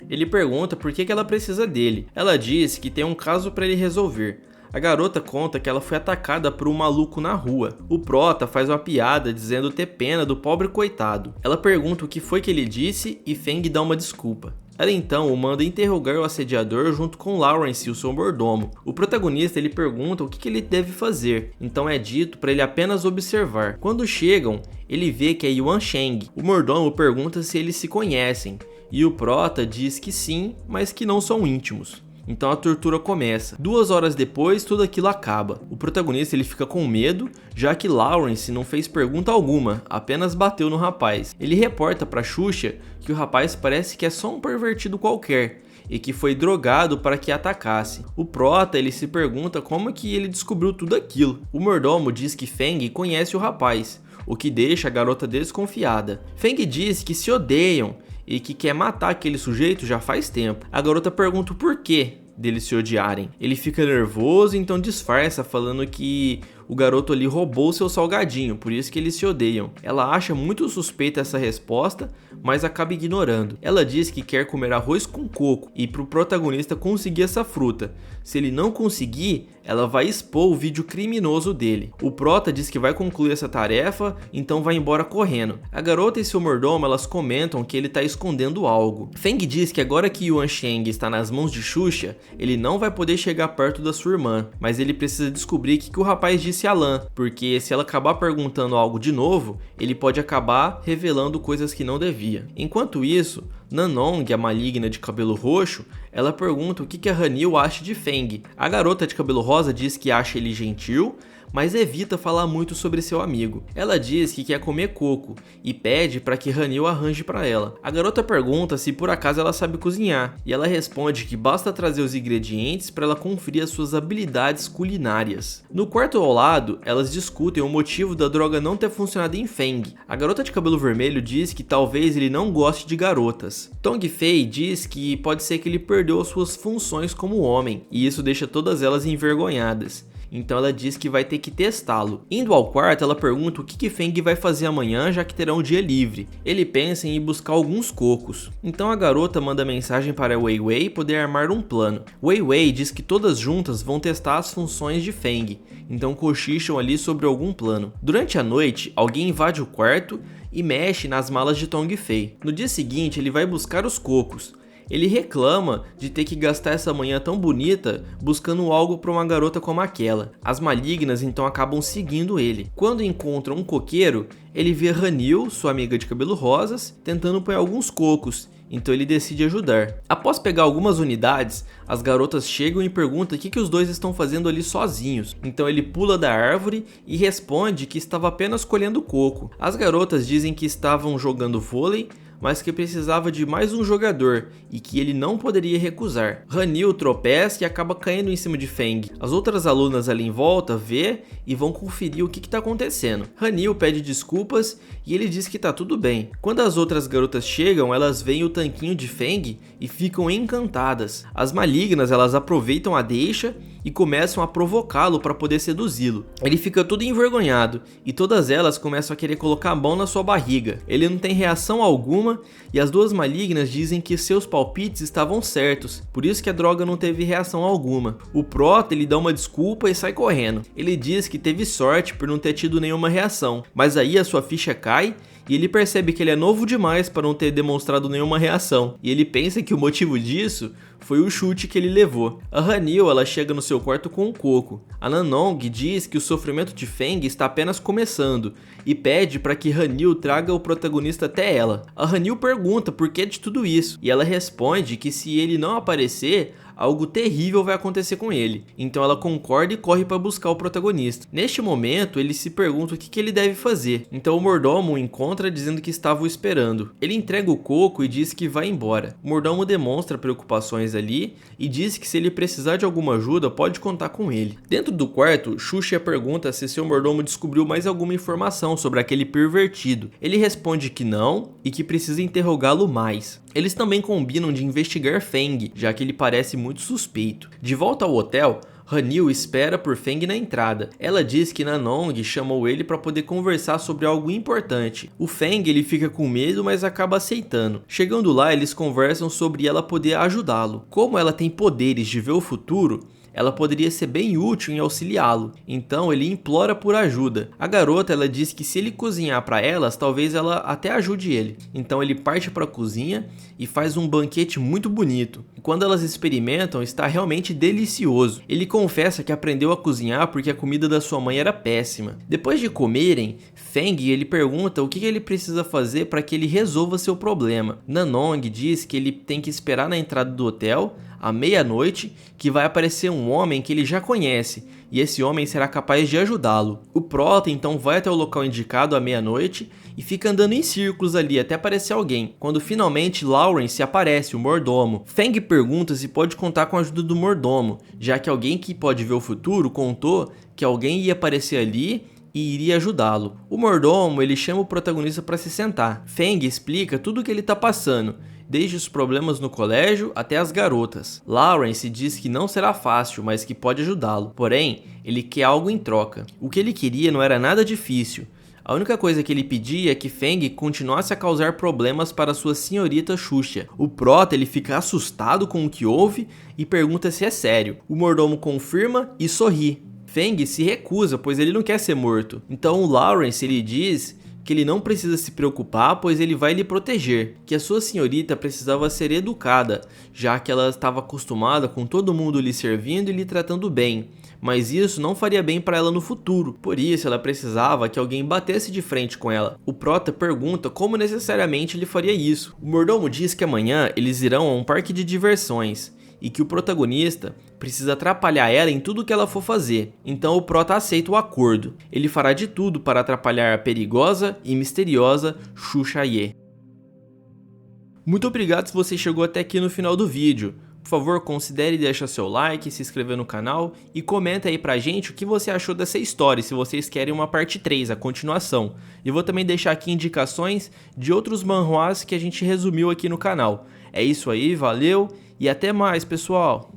Ele pergunta por que ela precisa dele. Ela diz que tem um caso para ele resolver. A garota conta que ela foi atacada por um maluco na rua. O prota faz uma piada dizendo ter pena do pobre coitado. Ela pergunta o que foi que ele disse e Feng dá uma desculpa. Ela então o manda interrogar o assediador junto com Lawrence e o seu mordomo. O protagonista ele pergunta o que ele deve fazer, então é dito para ele apenas observar. Quando chegam, ele vê que é Yuan Sheng. O mordomo pergunta se eles se conhecem, e o prota diz que sim, mas que não são íntimos. Então a tortura começa. 2 horas depois, tudo aquilo acaba. O protagonista ele fica com medo, já que Lawrence não fez pergunta alguma, apenas bateu no rapaz. Ele reporta para Xuxa que o rapaz parece que é só um pervertido qualquer e que foi drogado para que atacasse. O prota ele se pergunta como que ele descobriu tudo aquilo. O mordomo diz que Feng conhece o rapaz, o que deixa a garota desconfiada. Feng diz que se odeiam e que quer matar aquele sujeito já faz tempo. A garota pergunta o porquê deles se odiarem. Ele fica nervoso, então disfarça falando que o garoto ali roubou seu salgadinho, por isso que eles se odeiam. Ela acha muito suspeita essa resposta, mas acaba ignorando. Ela diz que quer comer arroz com coco e pro protagonista conseguir essa fruta. Se ele não conseguir, ela vai expor o vídeo criminoso dele. O prota diz que vai concluir essa tarefa, então vai embora correndo. A garota e seu mordomo elas comentam que ele tá escondendo algo. Feng diz que agora que Yuan Sheng está nas mãos de Xuxa, ele não vai poder chegar perto da sua irmã, mas ele precisa descobrir o que o rapaz disse a Lan, porque se ela acabar perguntando algo de novo, ele pode acabar revelando coisas que não devia. Enquanto isso, Nanong, a maligna de cabelo roxo, ela pergunta o que a Hanyul acha de Feng. A garota de cabelo rosa diz que acha ele gentil, mas evita falar muito sobre seu amigo. Ela diz que quer comer coco e pede para que Hanyul arranje para ela. A garota pergunta se por acaso ela sabe cozinhar, e ela responde que basta trazer os ingredientes para ela conferir as suas habilidades culinárias. No quarto ao lado, elas discutem o motivo da droga não ter funcionado em Feng. A garota de cabelo vermelho diz que talvez ele não goste de garotas. Tong Fei diz que pode ser que ele perdeu as suas funções como homem, e isso deixa todas elas envergonhadas. Então ela diz que vai ter que testá-lo. Indo ao quarto, ela pergunta o que Feng vai fazer amanhã, já que terá um dia livre. Ele pensa em ir buscar alguns cocos. Então a garota manda mensagem para Wei Wei poder armar um plano. Wei Wei diz que todas juntas vão testar as funções de Feng, então cochicham ali sobre algum plano. Durante a noite, alguém invade o quarto e mexe nas malas de Tong Fei. No dia seguinte, ele vai buscar os cocos. Ele reclama de ter que gastar essa manhã tão bonita buscando algo para uma garota como aquela. As malignas então acabam seguindo ele. Quando encontram um coqueiro, ele vê Hanyul, sua amiga de cabelo rosas, tentando pôr alguns cocos, então ele decide ajudar. Após pegar algumas unidades, as garotas chegam e perguntam o que os dois estão fazendo ali sozinhos. Então ele pula da árvore e responde que estava apenas colhendo coco. As garotas dizem que estavam jogando vôlei, mas que precisava de mais um jogador e que ele não poderia recusar. Hanyul tropeça e acaba caindo em cima de Feng. As outras alunas ali em volta vê e vão conferir o que está acontecendo. Hanyul pede desculpas e ele diz que tá tudo bem. Quando as outras garotas chegam, elas veem o tanquinho de Feng e ficam encantadas. As malignas elas aproveitam a deixa e começam a provocá-lo para poder seduzi-lo. Ele fica todo envergonhado e todas elas começam a querer colocar a mão na sua barriga. Ele não tem reação alguma e as duas malignas dizem que seus palpites estavam certos, por isso que a droga não teve reação alguma. O prota ele dá uma desculpa e sai correndo. Ele diz que teve sorte por não ter tido nenhuma reação, mas aí a sua ficha cai e ele percebe que ele é novo demais para não ter demonstrado nenhuma reação, e ele pensa que o motivo disso foi o chute que ele levou. A Hanyul ela chega no seu quarto com um coco. A Nanong diz que o sofrimento de Feng está apenas começando e pede para que Hanyul traga o protagonista até ela. A Hanyul pergunta por que de tudo isso e ela responde que se ele não aparecer, algo terrível vai acontecer com ele. Então ela concorda e corre para buscar o protagonista. Neste momento, ele se pergunta o que ele deve fazer. Então o mordomo o encontra dizendo que estava o esperando. Ele entrega o coco e diz que vai embora. O mordomo demonstra preocupações ali e diz que se ele precisar de alguma ajuda, pode contar com ele. Dentro do quarto, Xuxa pergunta se seu mordomo descobriu mais alguma informação sobre aquele pervertido. Ele responde que não e que precisa interrogá-lo mais. Eles também combinam de investigar Feng, já que ele parece muito suspeito. De volta ao hotel, Hanyul espera por Feng na entrada. Ela diz que Nanong chamou ele para poder conversar sobre algo importante. O Feng ele fica com medo, mas acaba aceitando. Chegando lá, eles conversam sobre ela poder ajudá-lo. Como ela tem poderes de ver o futuro, ela poderia ser bem útil em auxiliá-lo, então ele implora por ajuda. A garota ela diz que se ele cozinhar para elas, talvez ela até ajude ele. Então ele parte para a cozinha e faz um banquete muito bonito. E quando elas experimentam, está realmente delicioso. Ele confessa que aprendeu a cozinhar porque a comida da sua mãe era péssima. Depois de comerem, Feng ele pergunta o que ele precisa fazer para que ele resolva seu problema. Nanong diz que ele tem que esperar na entrada do hotel à meia-noite, que vai aparecer um homem que ele já conhece, e esse homem será capaz de ajudá-lo. O Prota então vai até o local indicado à meia-noite e fica andando em círculos ali até aparecer alguém, quando finalmente Lawrence aparece, o mordomo. Feng pergunta se pode contar com a ajuda do mordomo, já que alguém que pode ver o futuro contou que alguém ia aparecer ali e iria ajudá-lo. O mordomo ele chama o protagonista para se sentar. Feng explica tudo o que ele está passando, desde os problemas no colégio até as garotas. Lawrence diz que não será fácil, mas que pode ajudá-lo. Porém, ele quer algo em troca. O que ele queria não era nada difícil. A única coisa que ele pedia é que Feng continuasse a causar problemas para sua senhorita Xuxa. O Prota ele fica assustado com o que houve e pergunta se é sério. O mordomo confirma e sorri. Feng se recusa, pois ele não quer ser morto. Então o Lawrence ele diz que ele não precisa se preocupar, pois ele vai lhe proteger, que a sua senhorita precisava ser educada, já que ela estava acostumada com todo mundo lhe servindo e lhe tratando bem, mas isso não faria bem para ela no futuro, por isso ela precisava que alguém batesse de frente com ela. O Prota pergunta como necessariamente ele faria isso. O mordomo diz que amanhã eles irão a um parque de diversões, e que o protagonista precisa atrapalhar ela em tudo que ela for fazer. Então o Prota aceita o acordo. Ele fará de tudo para atrapalhar a perigosa e misteriosa Xuxa Ye. Muito obrigado se você chegou até aqui no final do vídeo. Por favor, considere deixar seu like, se inscrever no canal e comenta aí pra gente o que você achou dessa história, se vocês querem uma parte 3, a continuação. E vou também deixar aqui indicações de outros manhwas que a gente resumiu aqui no canal. É isso aí, valeu e até mais, pessoal!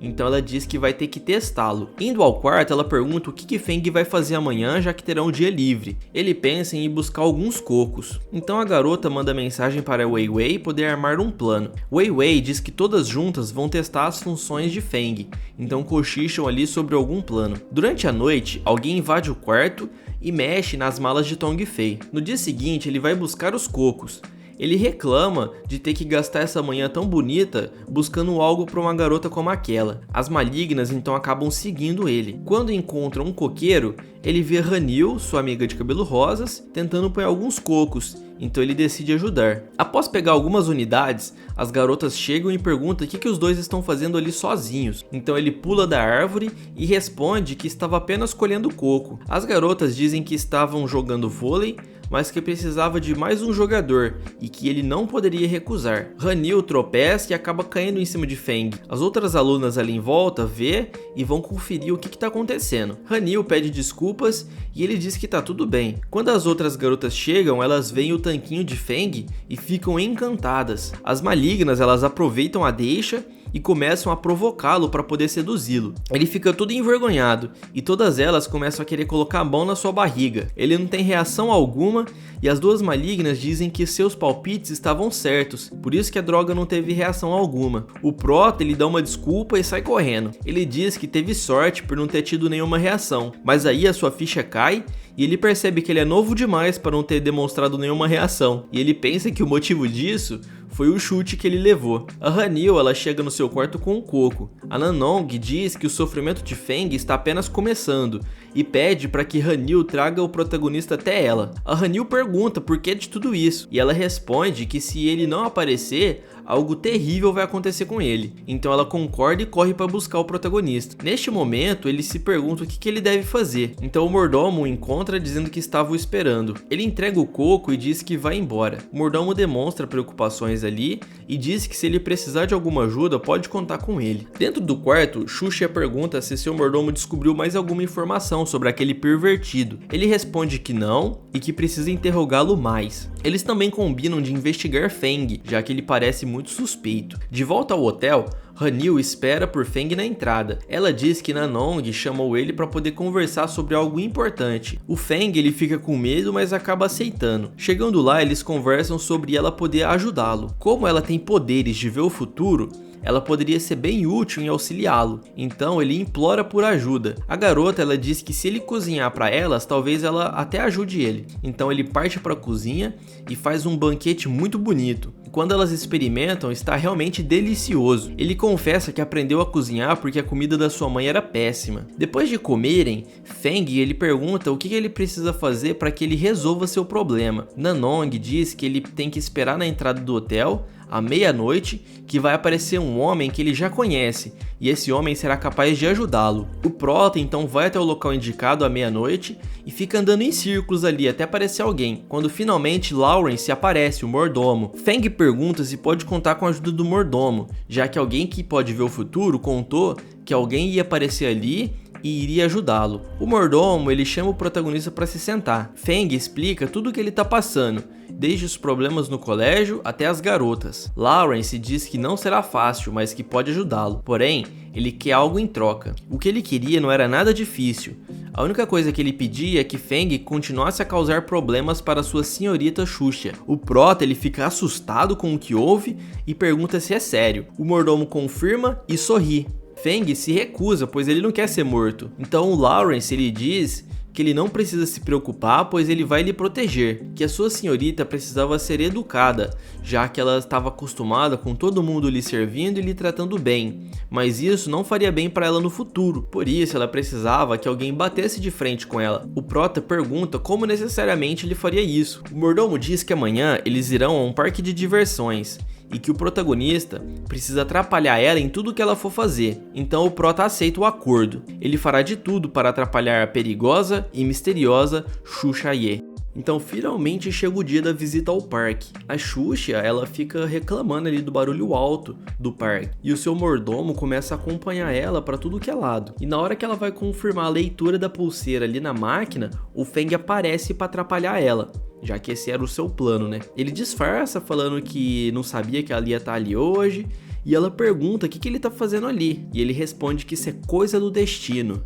Então ela diz que vai ter que testá-lo. Indo ao quarto, ela pergunta o que Feng vai fazer amanhã, já que terá um dia livre. Ele pensa em ir buscar alguns cocos. Então a garota manda mensagem para Wei Wei poder armar um plano. Wei Wei diz que todas juntas vão testar as funções de Feng, então cochicham ali sobre algum plano. Durante a noite, alguém invade o quarto e mexe nas malas de Tong Fei. No dia seguinte, ele vai buscar os cocos. Ele reclama de ter que gastar essa manhã tão bonita buscando algo para uma garota como aquela. As malignas então acabam seguindo ele. Quando encontram um coqueiro, ele vê Hanyul, sua amiga de cabelo rosas, tentando pôr alguns cocos, então ele decide ajudar. Após pegar algumas unidades, as garotas chegam e perguntam o que os dois estão fazendo ali sozinhos. Então ele pula da árvore e responde que estava apenas colhendo coco. As garotas dizem que estavam jogando vôlei, mas que precisava de mais um jogador e que ele não poderia recusar. Hanyul tropeça e acaba caindo em cima de Feng. As outras alunas ali em volta vê e vão conferir o que está acontecendo. Hanyul pede desculpas e ele diz que tá tudo bem. Quando as outras garotas chegam, elas veem o tanquinho de Feng e ficam encantadas. As malignas elas aproveitam a deixa e começam a provocá-lo para poder seduzi-lo. Ele fica todo envergonhado e todas elas começam a querer colocar a mão na sua barriga. Ele não tem reação alguma e as duas malignas dizem que seus palpites estavam certos, por isso que a droga não teve reação alguma. O Prota ele dá uma desculpa e sai correndo. Ele diz que teve sorte por não ter tido nenhuma reação, mas aí a sua ficha cai e ele percebe que ele é novo demais para não ter demonstrado nenhuma reação. E ele pensa que o motivo disso foi o chute que ele levou. A Hanyul ela chega no seu quarto com um coco. A Nanong diz que o sofrimento de Feng está apenas começando e pede para que Hanyul traga o protagonista até ela. A Hanyul pergunta por que de tudo isso e ela responde que se ele não aparecer, algo terrível vai acontecer com ele. Então ela concorda e corre para buscar o protagonista. Neste momento, ele se pergunta o que ele deve fazer. Então o mordomo o encontra dizendo que estava o esperando. Ele entrega o coco e diz que vai embora. O mordomo demonstra preocupações ali e diz que se ele precisar de alguma ajuda, pode contar com ele. Dentro do quarto, Xuxa pergunta se seu mordomo descobriu mais alguma informação sobre aquele pervertido. Ele responde que não e que precisa interrogá-lo mais. Eles também combinam de investigar Feng, já que ele parece muito suspeito. De volta ao hotel, Hanil espera por Feng na entrada. Ela diz que Nanong chamou ele para poder conversar sobre algo importante. O Feng ele fica com medo, mas acaba aceitando. Chegando lá, eles conversam sobre ela poder ajudá-lo. Como ela tem poderes de ver o futuro, ela poderia ser bem útil em auxiliá-lo, então ele implora por ajuda. A garota ela diz que se ele cozinhar para elas, talvez ela até ajude ele. Então ele parte para a cozinha e faz um banquete muito bonito. Quando elas experimentam, está realmente delicioso. Ele confessa que aprendeu a cozinhar porque a comida da sua mãe era péssima. Depois de comerem, Feng ele pergunta o que ele precisa fazer para que ele resolva seu problema. Nanong diz que ele tem que esperar na entrada do hotel à meia-noite, que vai aparecer um homem que ele já conhece, e esse homem será capaz de ajudá-lo. O Prota então vai até o local indicado à meia-noite e fica andando em círculos ali até aparecer alguém, quando finalmente Lawrence aparece, o mordomo. Feng pergunta se pode contar com a ajuda do mordomo, já que alguém que pode ver o futuro contou que alguém ia aparecer ali e iria ajudá-lo. O mordomo ele chama o protagonista para se sentar. Feng explica tudo o que ele está passando, desde os problemas no colégio até as garotas. Lawrence diz que não será fácil, mas que pode ajudá-lo. Porém, ele quer algo em troca. O que ele queria não era nada difícil. A única coisa que ele pedia é que Feng continuasse a causar problemas para sua senhorita Xuxa. O Prota ele fica assustado com o que houve e pergunta se é sério. O mordomo confirma e sorri. Feng se recusa, pois ele não quer ser morto. Então o Lawrence ele diz que ele não precisa se preocupar, pois ele vai lhe proteger, que a sua senhorita precisava ser educada, já que ela estava acostumada com todo mundo lhe servindo e lhe tratando bem, mas isso não faria bem para ela no futuro, por isso ela precisava que alguém batesse de frente com ela. O Prota pergunta como necessariamente ele faria isso. O mordomo diz que amanhã eles irão a um parque de diversões, e que o protagonista precisa atrapalhar ela em tudo que ela for fazer. Então o Prota aceita o acordo. Ele fará de tudo para atrapalhar a perigosa e misteriosa Xuxa Ye. Então finalmente chega o dia da visita ao parque. A Xuxa ela fica reclamando ali do barulho alto do parque, e o seu mordomo começa a acompanhar ela para tudo que é lado. E na hora que ela vai confirmar a leitura da pulseira ali na máquina, o Feng aparece para atrapalhar ela, já que esse era o seu plano, né? Ele disfarça falando que não sabia que ela ia estar ali hoje, e ela pergunta o que ele tá fazendo ali, e ele responde que isso é coisa do destino.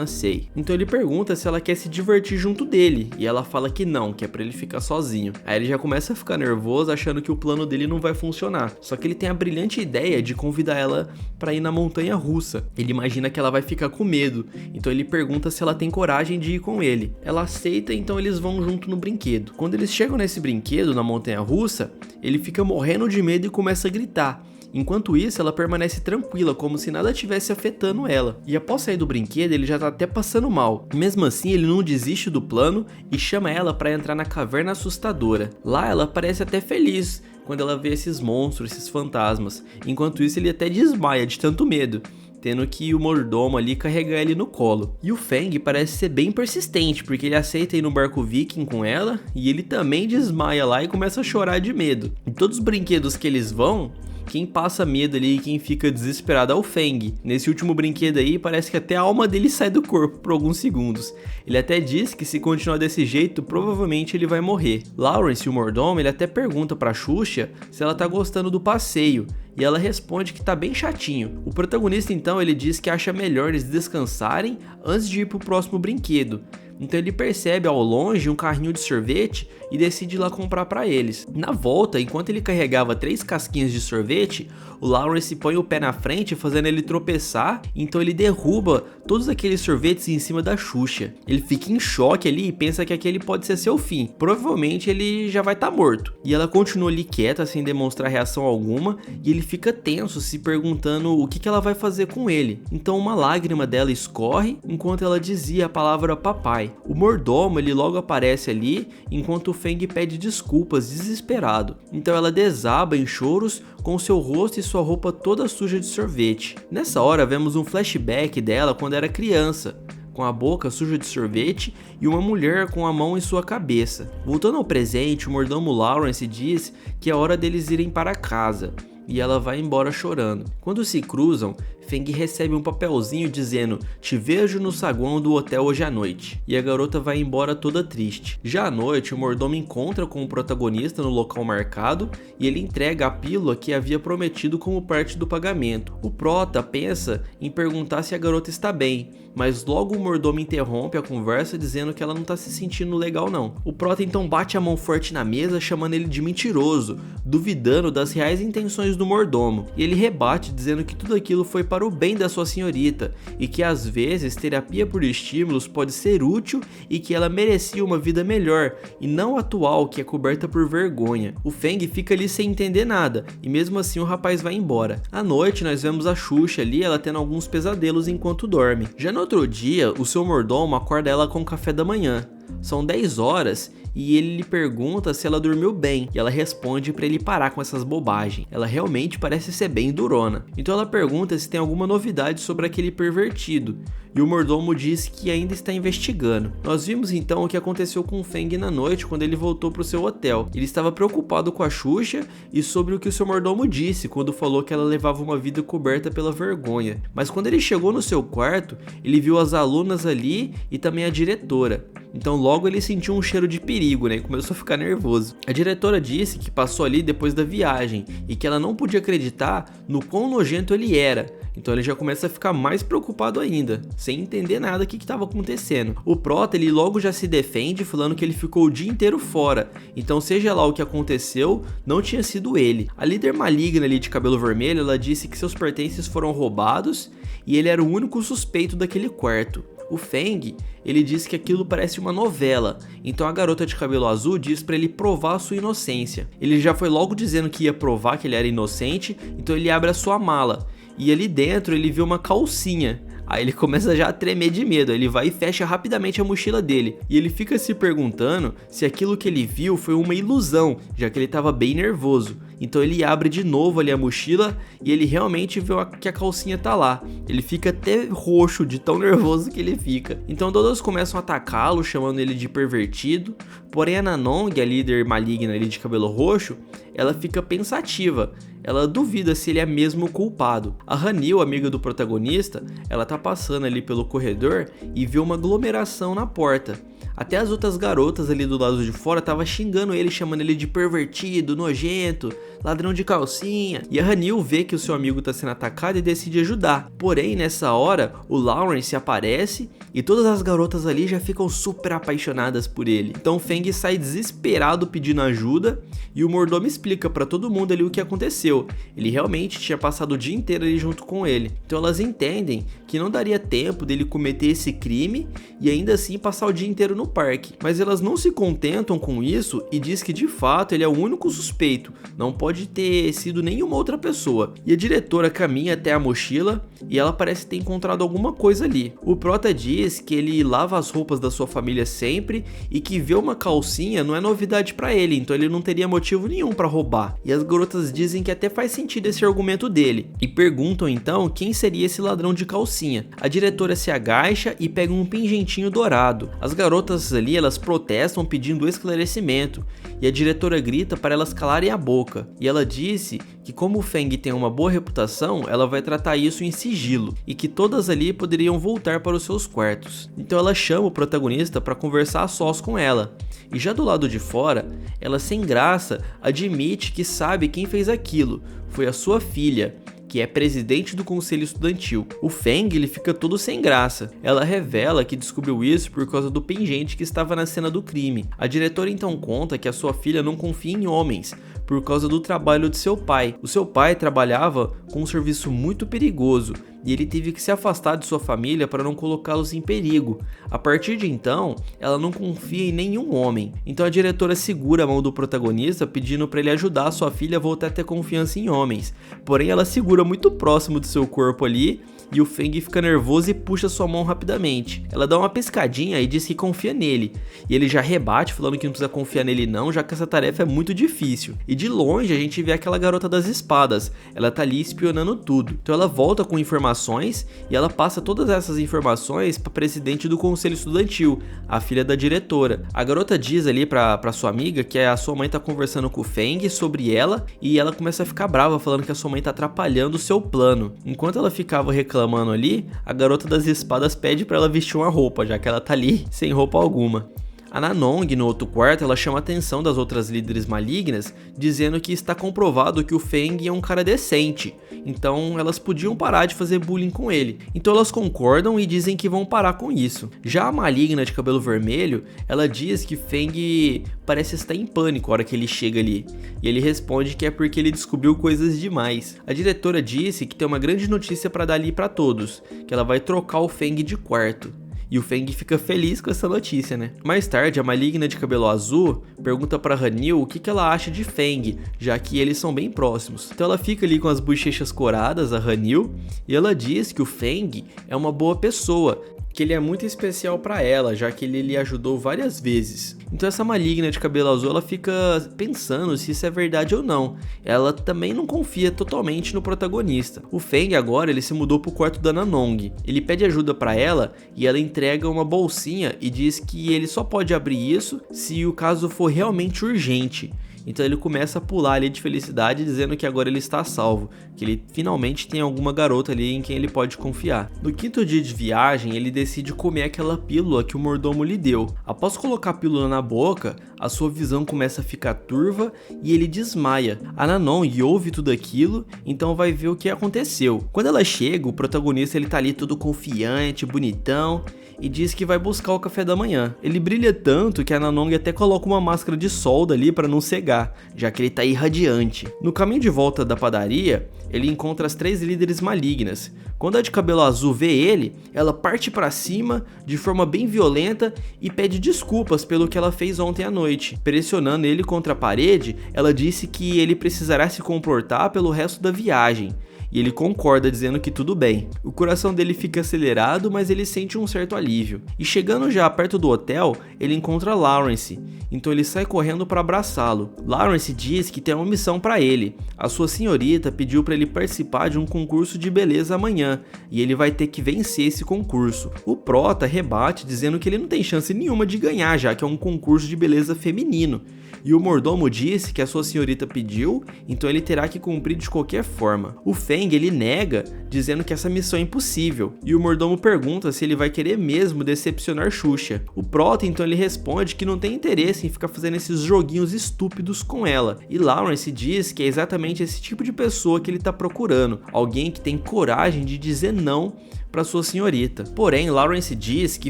Sei. Então ele pergunta se ela quer se divertir junto dele, e ela fala que não, que é pra ele ficar sozinho. Aí ele já começa a ficar nervoso, achando que o plano dele não vai funcionar. Só que ele tem a brilhante ideia de convidar ela pra ir na montanha russa. Ele imagina que ela vai ficar com medo, então ele pergunta se ela tem coragem de ir com ele. Ela aceita, então eles vão junto no brinquedo. Quando eles chegam nesse brinquedo, na montanha russa, ele fica morrendo de medo e começa a gritar. Enquanto isso, ela permanece tranquila, como se nada estivesse afetando ela. E após sair do brinquedo, ele já tá até passando mal. Mesmo assim, ele não desiste do plano e chama ela para entrar na caverna assustadora. Lá, ela parece até feliz quando ela vê esses monstros, esses fantasmas. Enquanto isso, ele até desmaia de tanto medo, tendo que o mordomo ali carregar ele no colo. E o Feng parece ser bem persistente, porque ele aceita ir no barco viking com ela, e ele também desmaia lá e começa a chorar de medo. Em todos os brinquedos que eles vão, quem passa medo ali e quem fica desesperado é o Feng. Nesse último brinquedo aí, parece que até a alma dele sai do corpo por alguns segundos. Ele até diz que se continuar desse jeito, provavelmente ele vai morrer. Lawrence, o mordomo, ele até pergunta pra Xuxa se ela tá gostando do passeio, e ela responde que tá bem chatinho. O protagonista então, ele diz que acha melhor eles descansarem antes de ir pro próximo brinquedo. Então ele percebe ao longe um carrinho de sorvete e decide ir lá comprar para eles. Na volta, enquanto ele carregava 3 casquinhas de sorvete, o Lawrence põe o pé na frente, fazendo ele tropeçar, então ele derruba todos aqueles sorvetes em cima da Xuxa. Ele fica em choque ali e pensa que aquele pode ser seu fim. Provavelmente ele já vai estar morto. E ela continua ali quieta, sem demonstrar reação alguma, e ele fica tenso, se perguntando o que ela vai fazer com ele. Então uma lágrima dela escorre enquanto ela dizia a palavra papai. pai. O mordomo ele logo aparece ali enquanto o Feng pede desculpas desesperado. Então ela desaba em choros com seu rosto e sua roupa toda suja de sorvete. Nessa hora vemos um flashback dela quando era criança, com a boca suja de sorvete e uma mulher com a mão em sua cabeça. Voltando ao presente, o mordomo Lawrence diz que é hora deles irem para casa, e ela vai embora chorando. Quando se cruzam, Feng recebe um papelzinho dizendo: "Te vejo no saguão do hotel hoje à noite", e a garota vai embora toda triste. Já à noite, o mordomo encontra com o protagonista no local marcado e ele entrega a pílula que havia prometido como parte do pagamento. O prota pensa em perguntar se a garota está bem, mas logo o mordomo interrompe a conversa dizendo que ela não está se sentindo legal não. O prota então bate a mão forte na mesa, chamando ele de mentiroso, duvidando das reais intenções do mordomo, e ele rebate dizendo que tudo aquilo foi para o bem da sua senhorita e que às vezes terapia por estímulos pode ser útil e que ela merecia uma vida melhor e não a atual, que é coberta por vergonha. O Feng fica ali sem entender nada e mesmo assim o rapaz vai embora. À noite nós vemos a Xuxa ali, ela tendo alguns pesadelos enquanto dorme. Já no outro dia, o seu mordomo acorda ela com o café da manhã. São 10 horas e ele lhe pergunta se ela dormiu bem, e ela responde para ele parar com essas bobagens. Ela realmente parece ser bem durona. Então ela pergunta se tem alguma novidade sobre aquele pervertido, e o mordomo diz que ainda está investigando. Nós vimos então o que aconteceu com o Feng na noite quando ele voltou para o seu hotel. Ele estava preocupado com a Xuxa e sobre o que o seu mordomo disse quando falou que ela levava uma vida coberta pela vergonha. Mas quando ele chegou no seu quarto, ele viu as alunas ali e também a diretora. Então logo ele sentiu um cheiro de perigo, né? E começou a ficar nervoso. A diretora disse que passou ali depois da viagem e que ela não podia acreditar no quão nojento ele era. Então ele já começa a ficar mais preocupado ainda, sem entender nada do que estava acontecendo. O prota ele logo já se defende, falando que ele ficou o dia inteiro fora. Então seja lá o que aconteceu, não tinha sido ele. A líder maligna ali de cabelo vermelho, ela disse que seus pertences foram roubados e ele era o único suspeito daquele quarto. O Feng, ele diz que aquilo parece uma novela, então a garota de cabelo azul diz pra ele provar a sua inocência. Ele já foi logo dizendo que ia provar que ele era inocente, então ele abre a sua mala, e ali dentro ele vê uma calcinha. Aí ele começa já a tremer de medo, ele vai e fecha rapidamente a mochila dele, e ele fica se perguntando se aquilo que ele viu foi uma ilusão, já que ele estava bem nervoso. Então ele abre de novo ali a mochila e ele realmente vê que a calcinha tá lá. Ele fica até roxo de tão nervoso que ele fica. Então todos começam a atacá-lo, chamando ele de pervertido. Porém a Nanong, a líder maligna ali de cabelo roxo, ela fica pensativa. Ela duvida se ele é mesmo o culpado. A Hanil, amiga do protagonista, ela tá passando ali pelo corredor e vê uma aglomeração na porta. Até as outras garotas ali do lado de fora estavam xingando ele, chamando ele de pervertido, nojento, ladrão de calcinha. E a Hanil vê que o seu amigo está sendo atacado e decide ajudar. Porém, nessa hora, o Lawrence aparece e todas as garotas ali já ficam super apaixonadas por ele. Então Feng sai desesperado pedindo ajuda e o mordomo explica para todo mundo ali o que aconteceu. Ele realmente tinha passado o dia inteiro ali junto com ele. Então elas entendem que não daria tempo dele cometer esse crime e ainda assim passar o dia inteiro no parque. Mas elas não se contentam com isso e diz que de fato ele é o único suspeito, não pode ter sido nenhuma outra pessoa. E a diretora caminha até a mochila e ela parece ter encontrado alguma coisa ali. O prota diz que ele lava as roupas da sua família sempre e que ver uma calcinha não é novidade pra ele, então ele não teria motivo nenhum pra roubar. E as garotas dizem que até faz sentido esse argumento dele e perguntam então quem seria esse ladrão de calcinha. A diretora se agacha e pega um pingentinho dourado. As garotas ali, elas protestam pedindo esclarecimento e a diretora grita para elas calarem a boca. E ela disse que como o Feng tem uma boa reputação, ela vai tratar isso em sigilo e que todas ali poderiam voltar para os seus quartos. Então ela chama o protagonista para conversar a sós com ela. E já do lado de fora, ela sem graça admite que sabe quem fez aquilo, foi a sua filha, que é presidente do conselho estudantil. O Feng ele fica todo sem graça. Ela revela que descobriu isso por causa do pingente que estava na cena do crime. A diretora então conta que a sua filha não confia em homens por causa do trabalho de seu pai. O seu pai trabalhava com um serviço muito perigoso, e ele teve que se afastar de sua família para não colocá-los em perigo. A partir de então, ela não confia em nenhum homem. Então a diretora segura a mão do protagonista, pedindo para ele ajudar a sua filha a voltar a ter confiança em homens. Porém, ela segura muito próximo do seu corpo ali, e o Feng fica nervoso e puxa sua mão rapidamente. Ela dá uma pescadinha e diz que confia nele, e ele já rebate falando que não precisa confiar nele não, já que essa tarefa é muito difícil. E de longe a gente vê aquela garota das espadas, ela tá ali espionando tudo. Então ela volta com informações e ela passa todas essas informações para presidente do conselho estudantil, a filha da diretora. A garota diz ali pra sua amiga que a sua mãe tá conversando com o Feng sobre ela, e ela começa a ficar brava falando que a sua mãe tá atrapalhando o seu plano. Enquanto ela ficava reclamando ali, a garota das espadas pede pra ela vestir uma roupa, já que ela tá ali sem roupa alguma. A Nanong, no outro quarto, ela chama a atenção das outras líderes malignas, dizendo que está comprovado que o Feng é um cara decente, então elas podiam parar de fazer bullying com ele. Então elas concordam e dizem que vão parar com isso. Já a maligna de cabelo vermelho, ela diz que Feng parece estar em pânico a hora que ele chega ali, e ele responde que é porque ele descobriu coisas demais. A diretora disse que tem uma grande notícia para dar ali para todos, que ela vai trocar o Feng de quarto. E o Feng fica feliz com essa notícia, né? Mais tarde, a maligna de cabelo azul pergunta pra Hanil o que ela acha de Feng, já que eles são bem próximos. Então ela fica ali com as bochechas coradas, a Hanil, e ela diz que o Feng é uma boa pessoa, que ele é muito especial pra ela, já que ele lhe ajudou várias vezes. Então essa maligna de cabelo azul, ela fica pensando se isso é verdade ou não. Ela também não confia totalmente no protagonista. O Feng agora, ele se mudou pro quarto da Nanong. Ele pede ajuda pra ela e ela entrega uma bolsinha e diz que ele só pode abrir isso se o caso for realmente urgente. Então ele começa a pular ali de felicidade, dizendo que agora ele está salvo, que ele finalmente tem alguma garota ali em quem ele pode confiar. No quinto dia de viagem, ele decide comer aquela pílula que o mordomo lhe deu. Após colocar a pílula na boca, a sua visão começa a ficar turva e ele desmaia. A Nanong ouve tudo aquilo, então vai ver o que aconteceu. Quando ela chega, o protagonista ele tá ali todo confiante, bonitão, e diz que vai buscar o café da manhã. Ele brilha tanto que a Nanong até coloca uma máscara de solda ali para não cegar, já que ele tá irradiante. No caminho de volta da padaria, ele encontra as 3 líderes malignas. Quando a de cabelo azul vê ele, ela parte para cima de forma bem violenta e pede desculpas pelo que ela fez ontem à noite. Pressionando ele contra a parede, ela disse que ele precisará se comportar pelo resto da viagem. E ele concorda, dizendo que tudo bem. O coração dele fica acelerado, mas ele sente um certo alívio. E chegando já perto do hotel, ele encontra Lawrence, então ele sai correndo para abraçá-lo. Lawrence diz que tem uma missão para ele. A sua senhorita pediu para ele participar de um concurso de beleza amanhã, e ele vai ter que vencer esse concurso. O Prota rebate, dizendo que ele não tem chance nenhuma de ganhar, já que é um concurso de beleza feminino. E o mordomo disse que a sua senhorita pediu, então ele terá que cumprir de qualquer forma. O Feng, ele nega, dizendo que essa missão é impossível. E o mordomo pergunta se ele vai querer mesmo decepcionar Xuxa. O Prota, então, ele responde que não tem interesse em ficar fazendo esses joguinhos estúpidos com ela. E Lawrence diz que é exatamente esse tipo de pessoa que ele tá procurando. Alguém que tem coragem de dizer não para sua senhorita. Porém, Lawrence diz que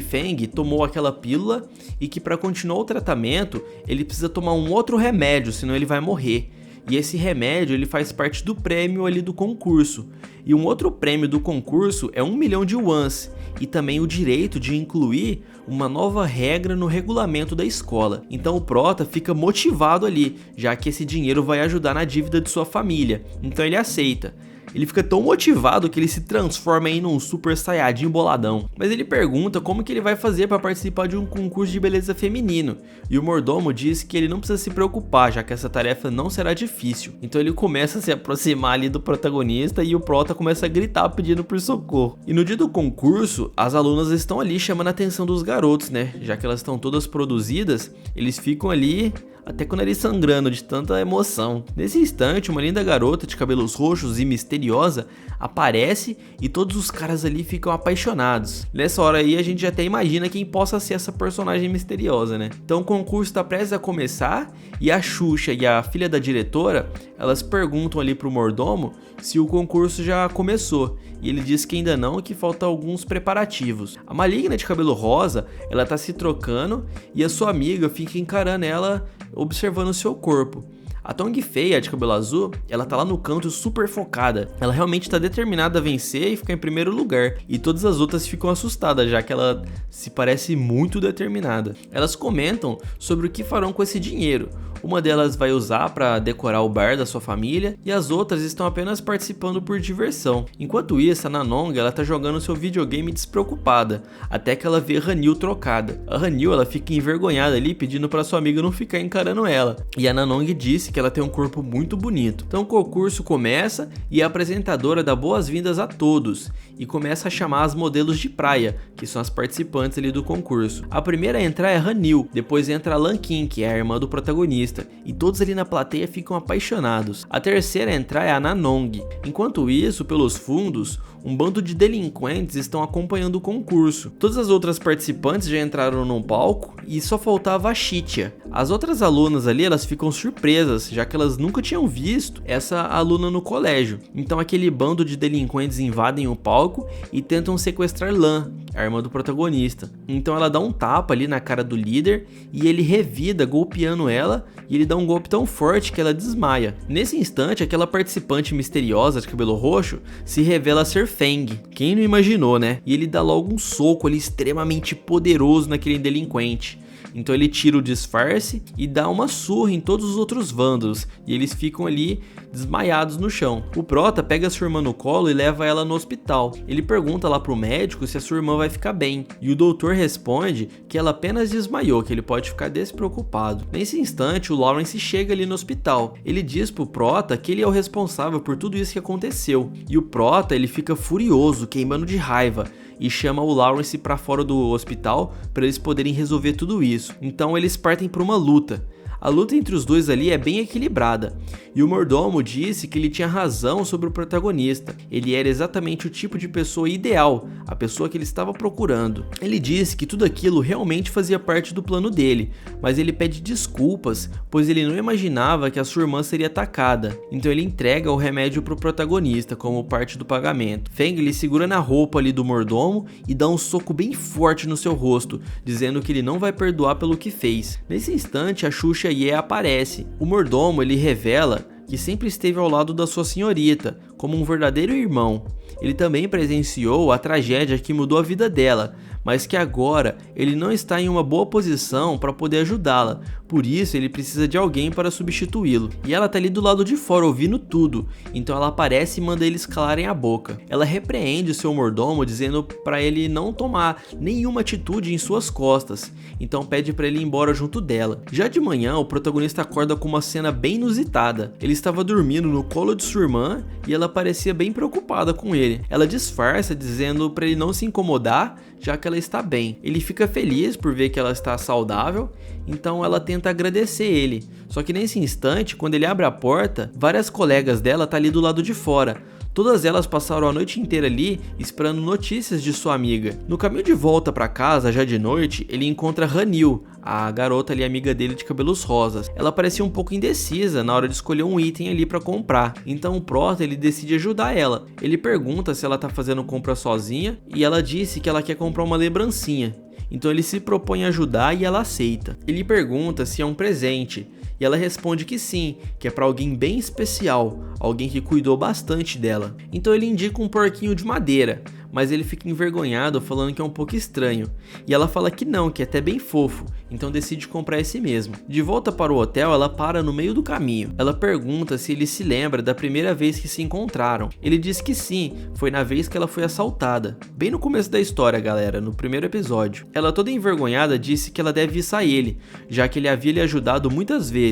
Feng tomou aquela pílula e que para continuar o tratamento, ele precisa tomar um outro remédio, senão ele vai morrer. E esse remédio, ele faz parte do prêmio ali do concurso. E um outro prêmio do concurso é 1 milhão de yuans, e também o direito de incluir uma nova regra no regulamento da escola. Então o Prota fica motivado ali, já que esse dinheiro vai ajudar na dívida de sua família. Então ele aceita. Ele fica tão motivado que ele se transforma aí num super saiyajin boladão. Mas ele pergunta como que ele vai fazer para participar de um concurso de beleza feminino. E o mordomo diz que ele não precisa se preocupar, já que essa tarefa não será difícil. Então ele começa a se aproximar ali do protagonista e o Prota começa a gritar pedindo por socorro. E no dia do concurso, as alunas estão ali chamando a atenção dos garotos, né? Já que elas estão todas produzidas, eles ficam ali até com o nariz sangrando de tanta emoção. Nesse instante, uma linda garota de cabelos roxos e misteriosa aparece e todos os caras ali ficam apaixonados. Nessa hora aí a gente até imagina quem possa ser essa personagem misteriosa, né? Então o concurso está prestes a começar e a Xuxa e a filha da diretora, elas perguntam ali pro mordomo se o concurso já começou. E ele diz que ainda não, que falta alguns preparativos. A maligna de cabelo rosa, ela tá se trocando e a sua amiga fica encarando ela, observando o seu corpo. A Tong Fei, a de cabelo azul, ela tá lá no canto super focada. Ela realmente tá determinada a vencer e ficar em primeiro lugar. E todas as outras ficam assustadas, já que ela se parece muito determinada. Elas comentam sobre o que farão com esse dinheiro. Uma delas vai usar para decorar o bar da sua família e as outras estão apenas participando por diversão. Enquanto isso, a Nanong ela tá jogando seu videogame despreocupada, até que ela vê a Hanil trocada. A Hanil ela fica envergonhada ali pedindo para sua amiga não ficar encarando ela. E a Nanong disse que ela tem um corpo muito bonito. Então o concurso começa e a apresentadora dá boas-vindas a todos e começa a chamar as modelos de praia, que são as participantes ali do concurso. A primeira a entrar é a Hanil, depois entra a Lan Qin, que é a irmã do protagonista, e todos ali na plateia ficam apaixonados. A terceira a entrar é a Nanong. Enquanto isso, pelos fundos, um bando de delinquentes estão acompanhando o concurso. Todas as outras participantes já entraram no palco e só faltava a Shitia. As outras alunas ali, elas ficam surpresas, já que elas nunca tinham visto essa aluna no colégio. Então aquele bando de delinquentes invadem o palco e tentam sequestrar Lan, a irmã do protagonista. Então ela dá um tapa ali na cara do líder e ele revida golpeando ela, e ele dá um golpe tão forte que ela desmaia. Nesse instante, aquela participante misteriosa de cabelo roxo se revela ser Feng. Quem não imaginou, né? E ele dá logo um soco ali extremamente poderoso naquele delinquente. Então ele tira o disfarce e dá uma surra em todos os outros vândalos, e eles ficam ali desmaiados no chão. O Prota pega a sua irmã no colo e leva ela no hospital. Ele pergunta lá pro médico se a sua irmã vai ficar bem, e o doutor responde que ela apenas desmaiou, que ele pode ficar despreocupado. Nesse instante, o Lawrence chega ali no hospital. Ele diz pro Prota que ele é o responsável por tudo isso que aconteceu, e o Prota ele fica furioso, queimando de raiva, e chama o Lawrence para fora do hospital para eles poderem resolver tudo isso. Então eles partem para uma luta. A luta entre os dois ali é bem equilibrada, e o mordomo disse que ele tinha razão sobre o protagonista. Ele era exatamente o tipo de pessoa ideal, a pessoa que ele estava procurando. Ele disse que tudo aquilo realmente fazia parte do plano dele, mas ele pede desculpas, pois ele não imaginava que a sua irmã seria atacada. Então ele entrega o remédio para o protagonista como parte do pagamento. Feng ele segura na roupa ali do mordomo e dá um soco bem forte no seu rosto, dizendo que ele não vai perdoar pelo que fez. Nesse instante, a Xuxa Ye aparece. O mordomo ele revela que sempre esteve ao lado da sua senhorita, como um verdadeiro irmão. Ele também presenciou a tragédia que mudou a vida dela, mas que agora ele não está em uma boa posição para poder ajudá-la, por isso ele precisa de alguém para substituí-lo. E ela tá ali do lado de fora ouvindo tudo, então ela aparece e manda eles calarem a boca. Ela repreende o seu mordomo dizendo para ele não tomar nenhuma atitude em suas costas, então pede para ele ir embora junto dela. Já de manhã, o protagonista acorda com uma cena bem inusitada. Ele estava dormindo no colo de sua irmã e ela parecia bem preocupada com ele. Ela disfarça dizendo para ele não se incomodar, já que ela está bem. Ele fica feliz por ver que ela está saudável, então ela tenta agradecer ele. Só que nesse instante, quando ele abre a porta, várias colegas dela estão ali do lado de fora. Todas elas passaram a noite inteira ali esperando notícias de sua amiga. No caminho de volta para casa, já de noite, ele encontra Hanil, a garota ali amiga dele de cabelos rosas. Ela parecia um pouco indecisa na hora de escolher um item ali para comprar. Então o Prota ele decide ajudar ela. Ele pergunta se ela tá fazendo compra sozinha e ela disse que ela quer comprar uma lembrancinha. Então ele se propõe a ajudar e ela aceita. Ele pergunta se é um presente. E ela responde que sim, que é para alguém bem especial, alguém que cuidou bastante dela. Então ele indica um porquinho de madeira, mas ele fica envergonhado falando que é um pouco estranho. E ela fala que não, que é até bem fofo, então decide comprar esse mesmo. De volta para o hotel, ela para no meio do caminho. Ela pergunta se ele se lembra da primeira vez que se encontraram. Ele diz que sim, foi na vez que ela foi assaltada. Bem no começo da história, galera, no primeiro episódio. Ela toda envergonhada disse que ela deve isso a ele, já que ele havia lhe ajudado muitas vezes,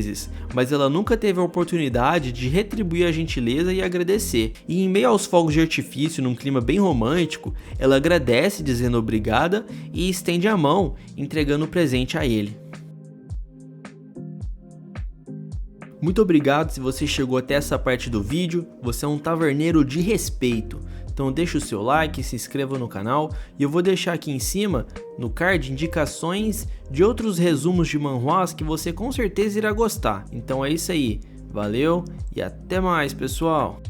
mas ela nunca teve a oportunidade de retribuir a gentileza e agradecer. E em meio aos fogos de artifício, num clima bem romântico, ela agradece dizendo obrigada e estende a mão, entregando o presente a ele. Muito obrigado se você chegou até essa parte do vídeo, você é um taverneiro de respeito. Então deixa o seu like, se inscreva no canal e eu vou deixar aqui em cima, no card, indicações de outros resumos de manhwas que você com certeza irá gostar. Então é isso aí, valeu e até mais, pessoal!